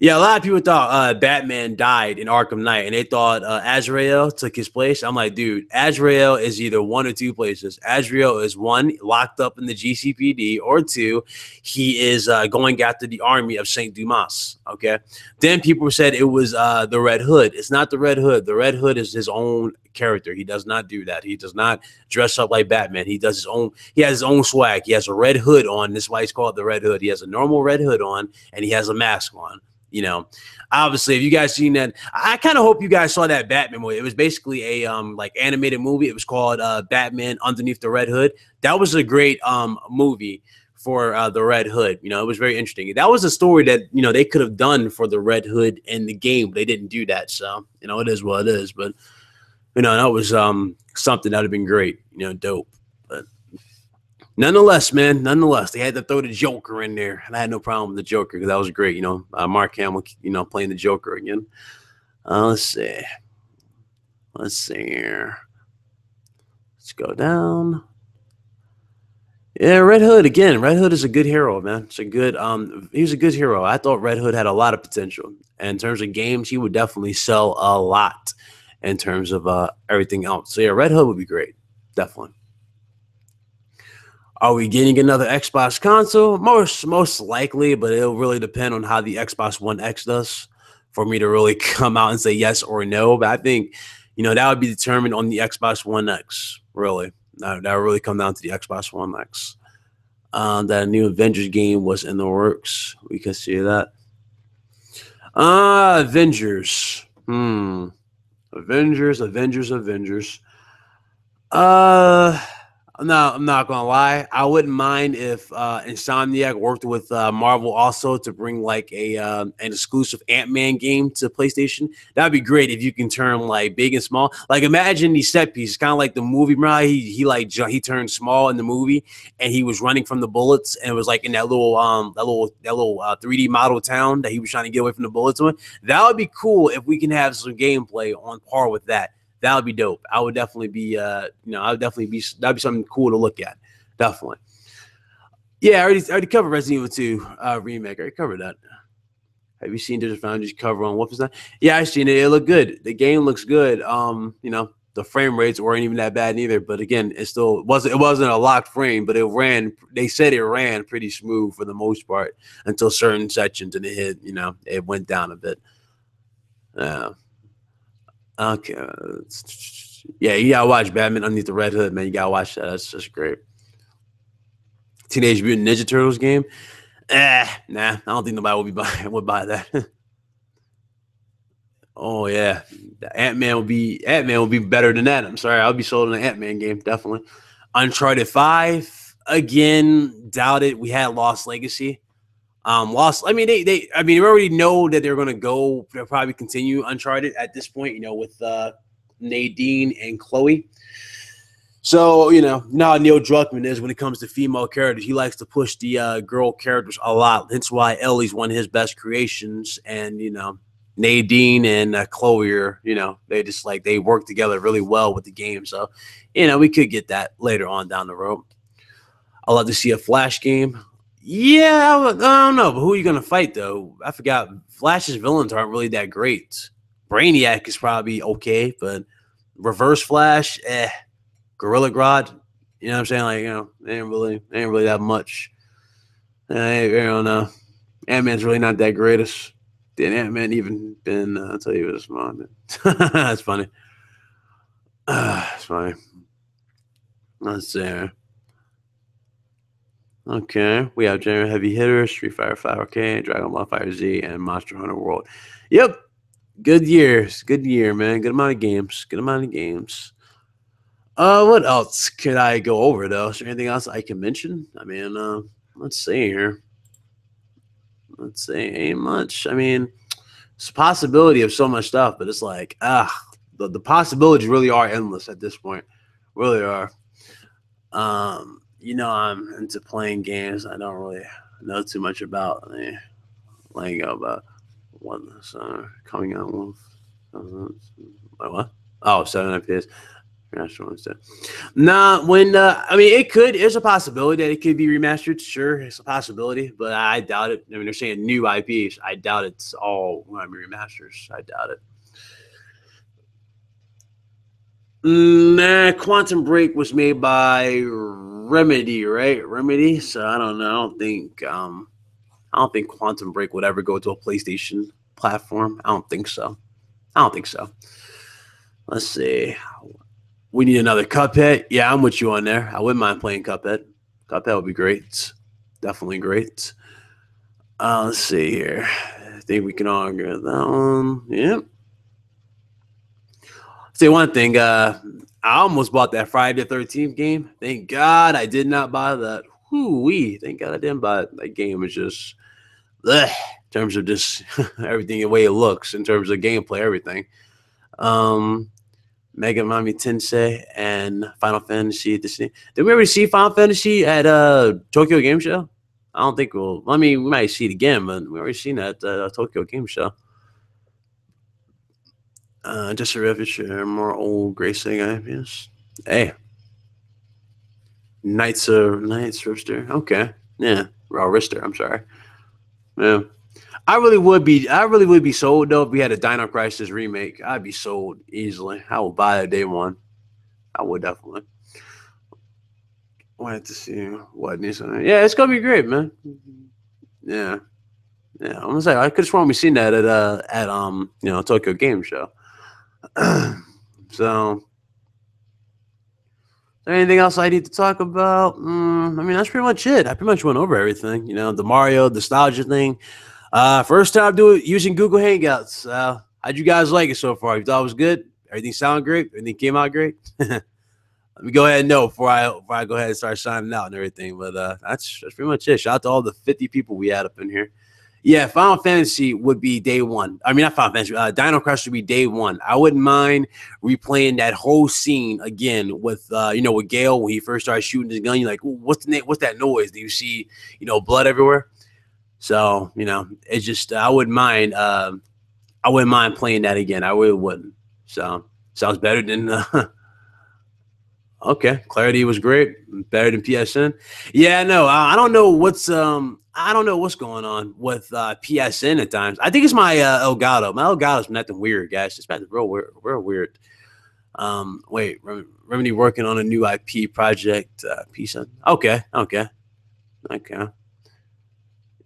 A: Yeah, a lot of people thought Batman died in Arkham Knight, and they thought Azrael took his place. I'm like, dude, Azrael is either one or two places. Azrael is one, locked up in the GCPD, or two, he is going after the army of Saint Dumas. Okay. Then people said it was the Red Hood. It's not the Red Hood. The Red Hood is his own character. He does not do that. He does not dress up like Batman. He does his own. He has his own swag. He has a red hood on. This is why he's called the Red Hood. He has a normal red hood on, and he has a mask on. You know, obviously, if you guys seen that, I kind of hope you guys saw that Batman movie. It was basically a like animated movie. It was called Batman Underneath the Red Hood. That was a great movie for the Red Hood. You know, it was very interesting. That was a story that, you know, they could have done for the Red Hood in the game, but they didn't do that. So, you know, it is what it is. But you know, that was something that would have been great, you know, dope. But nonetheless, man, they had to throw the Joker in there. And I had no problem with the Joker because that was great, you know. Mark Hamill, you know, playing the Joker again. Let's see. Let's see here. Let's go down. Yeah, Red Hood again. Red Hood is a good hero, man. It's a good he was a good hero. I thought Red Hood had a lot of potential. And in terms of games, he would definitely sell a lot in terms of everything else. So yeah, Red Hood would be great. Definitely. Are we getting another Xbox console? Most likely, but it'll really depend on how the Xbox One X does for me to really come out and say yes or no. But I think, you know, that would be determined on the Xbox One X, really. That would really come down to the Xbox One X. That new Avengers game was in the works. We can see that. Avengers. Avengers. I'm not gonna lie. I wouldn't mind if Insomniac worked with Marvel also to bring like a an exclusive Ant-Man game to PlayStation. That'd be great if you can turn like big and small. Like imagine these set pieces, kind of like the movie. Remember he turned small in the movie and he was running from the bullets and it was like in that little 3D model town that he was trying to get away from the bullets on. That would be cool if we can have some gameplay on par with that. That would be dope. I would definitely be, that'd be something cool to look at. Definitely. Yeah, I already covered Resident Evil 2 remake. I already covered that. Have you seen Digital Foundry's cover on Wolfenstein? Yeah, I've seen it. It looked good. The game looks good. You know, the frame rates weren't even that bad either. But again, it wasn't a locked frame, but it ran. They said it ran pretty smooth for the most part until certain sections, and it went down a bit. Okay. Yeah, you gotta watch Batman Underneath the Red Hood, man. You gotta watch that. That's just great. Teenage Mutant Ninja Turtles game. Nah, I don't think nobody would buy that. Oh yeah, Ant-Man would be better than that. I'm sorry, I'll be sold on an Ant-Man game, definitely. Uncharted 5, again, doubt it. We had Lost Legacy. Lost. I mean, we already know that they're gonna go. They'll probably continue Uncharted at this point. You know, with Nadine and Chloe. So now Neil Druckmann is when it comes to female characters. He likes to push the girl characters a lot. That's why Ellie's one of his best creations, and Nadine and Chloe are they work together really well with the game. So we could get that later on down the road. I'd love to see a Flash game. Yeah, I don't know, but who are you going to fight, though? I forgot. Flash's villains aren't really that great. Brainiac is probably okay, but Reverse Flash, Gorilla Grodd, you know what I'm saying? Like, they ain't really that much. I don't know. Ant-Man's really not that greatest. Did Ant-Man even been, I'll tell you what, it's wrong. That's funny. It's funny. Let's see. Okay, we have General Heavy Hitters, Street Fighter 5 Arcade, Dragon Ball FighterZ, and Monster Hunter World. Yep, good years, good year, man. Good amount of games, What else could I go over though? Is there anything else I can mention? I mean, let's see here. Let's see, ain't much. I mean, it's a possibility of so much stuff, but it's like, the possibilities really are endless at this point. Really are. I'm into playing games. I don't really know too much about laying out about what coming out with. What? Oh, 7 FPS. Remastered instead. Nah, when I mean, it could. There's a possibility that it could be remastered. Sure, it's a possibility, but I doubt it. I mean, they're saying new IPs. I doubt it's all going to be remasters. I doubt it. Nah, Quantum Break was made by Remedy, right? Remedy. So I don't know. I don't think Quantum Break would ever go to a PlayStation platform. I don't think so. I don't think so. Let's see. We need another Cuphead. Yeah, I'm with you on there. I wouldn't mind playing Cuphead. Cuphead would be great. Definitely great. Let's see here. I think we can all agree on that one. Yeah. Say one thing. I almost bought that Friday the 13th game. Thank God I did not buy that. Whoo-wee. Thank God I didn't buy it. That game was just bleh, in terms of just everything, the way it looks, in terms of gameplay, everything. Mega Mami Tensei and Final Fantasy. Did we ever see Final Fantasy at Tokyo Game Show? I don't think we'll. I mean, we might see it again, but we already seen that at Tokyo Game Show. Just a refuge, more old Grace IPS. Hey, Knights Rister. Okay, yeah, Rister. I'm sorry. Yeah, I really would be sold though if we had a Dino Crisis remake. I'd be sold easily. I would buy it day one. I would definitely. Wanted to see what needs. Yeah, it's gonna be great, man. Yeah, yeah. I'm gonna say I could have sworn we seen that at Tokyo Game Show. So, is there anything else I need to talk about? I mean, that's pretty much it. I pretty much went over everything. You know, the Mario nostalgia thing. First time doing using Google Hangouts. How'd you guys like it so far? You thought it was good? Everything sounded great? Everything came out great? Let me go ahead and know before I go ahead and start signing out and everything. But that's pretty much it. Shout out to all the 50 people we had up in here. Yeah, Final Fantasy would be day one. I mean, not Final Fantasy. Dino Crisis would be day one. I wouldn't mind replaying that whole scene again with with Gale when he first started shooting his gun. You're like, what's the name? What's that noise? Do you see blood everywhere? So it's just I wouldn't mind. I wouldn't mind playing that again. I really wouldn't. So sounds better than. Okay, clarity was great. Better than PSN. Yeah, no, I don't know what's going on with PSN at times. I think it's my Elgato. My Elgato's been acting weird, guys. It's been real weird. Wait, Remedy working on a new IP project. PSN. Okay.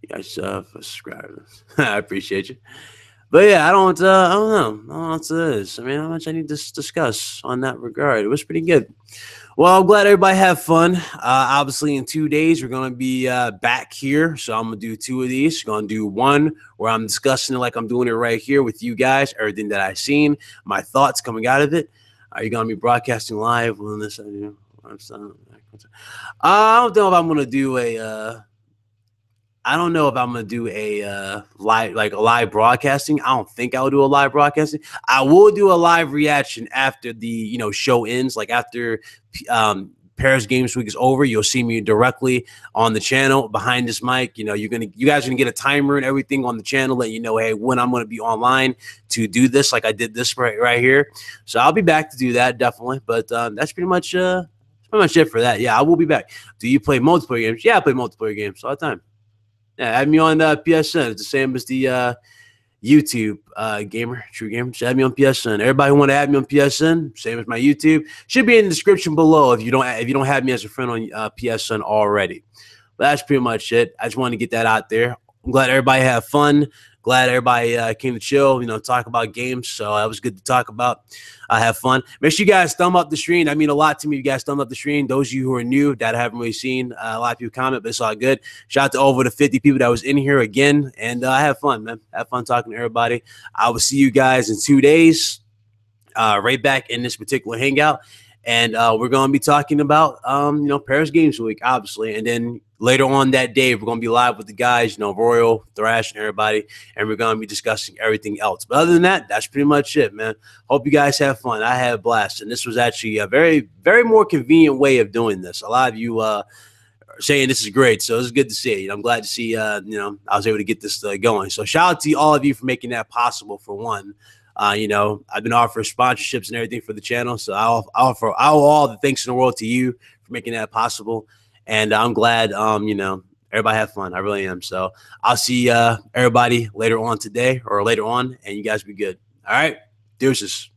A: You guys subscribe. I appreciate you. But yeah, I don't know. I don't know what it is. I mean, how much I need to discuss on that regard. It was pretty good. Well, I'm glad everybody had fun. Obviously, in 2 days, we're going to be back here. So I'm going to do 2 of these. I'm going to do one where I'm discussing it like I'm doing it right here with you guys, everything that I've seen, my thoughts coming out of it. Are you going to be broadcasting live on this? I don't know if I'm going to do a I don't know if I'm gonna do a live broadcasting. I don't think I'll do a live broadcasting. I will do a live reaction after the show ends, like after Paris Games Week is over. You'll see me directly on the channel behind this mic. You guys are gonna get a timer and everything on the channel, let you know, hey, when I'm gonna be online to do this, like I did this right here. So I'll be back to do that definitely. But that's pretty much it for that. Yeah, I will be back. Do you play multiplayer games? Yeah, I play multiplayer games all the time. Yeah, add me on PSN. It's the same as the YouTube gamer, true gamer. Just add me on PSN. Everybody who want to add me on PSN, same as my YouTube, should be in the description below if you don't have me as a friend on PSN already. But that's pretty much it. I just wanted to get that out there. I'm glad everybody had fun. Glad everybody came to chill, talk about games. So that was good to talk about. Have fun. Make sure you guys thumb up the stream. That means a lot to me. You guys thumb up the stream. Those of you who are new that I haven't really seen, a lot of people comment, but it's all good. Shout out to over the 50 people that was in here again. And have fun, man. Have fun talking to everybody. I will see you guys in 2 days, right back in this particular hangout. And we're going to be talking about, Paris Games Week, obviously. And then later on that day, we're going to be live with the guys, Royal, Thrash, and everybody. And we're going to be discussing everything else. But other than that, that's pretty much it, man. Hope you guys have fun. I had a blast. And this was actually a very, very more convenient way of doing this. A lot of you are saying this is great. So it's good to see. I'm glad to see, I was able to get this going. So shout out to all of you for making that possible, for one. You know, I've been offering sponsorships and everything for the channel, so I'll offer all the thanks in the world to you for making that possible. And I'm glad, you know, everybody have fun. I really am. So I'll see everybody later on today or later on, and you guys be good. All right, deuces.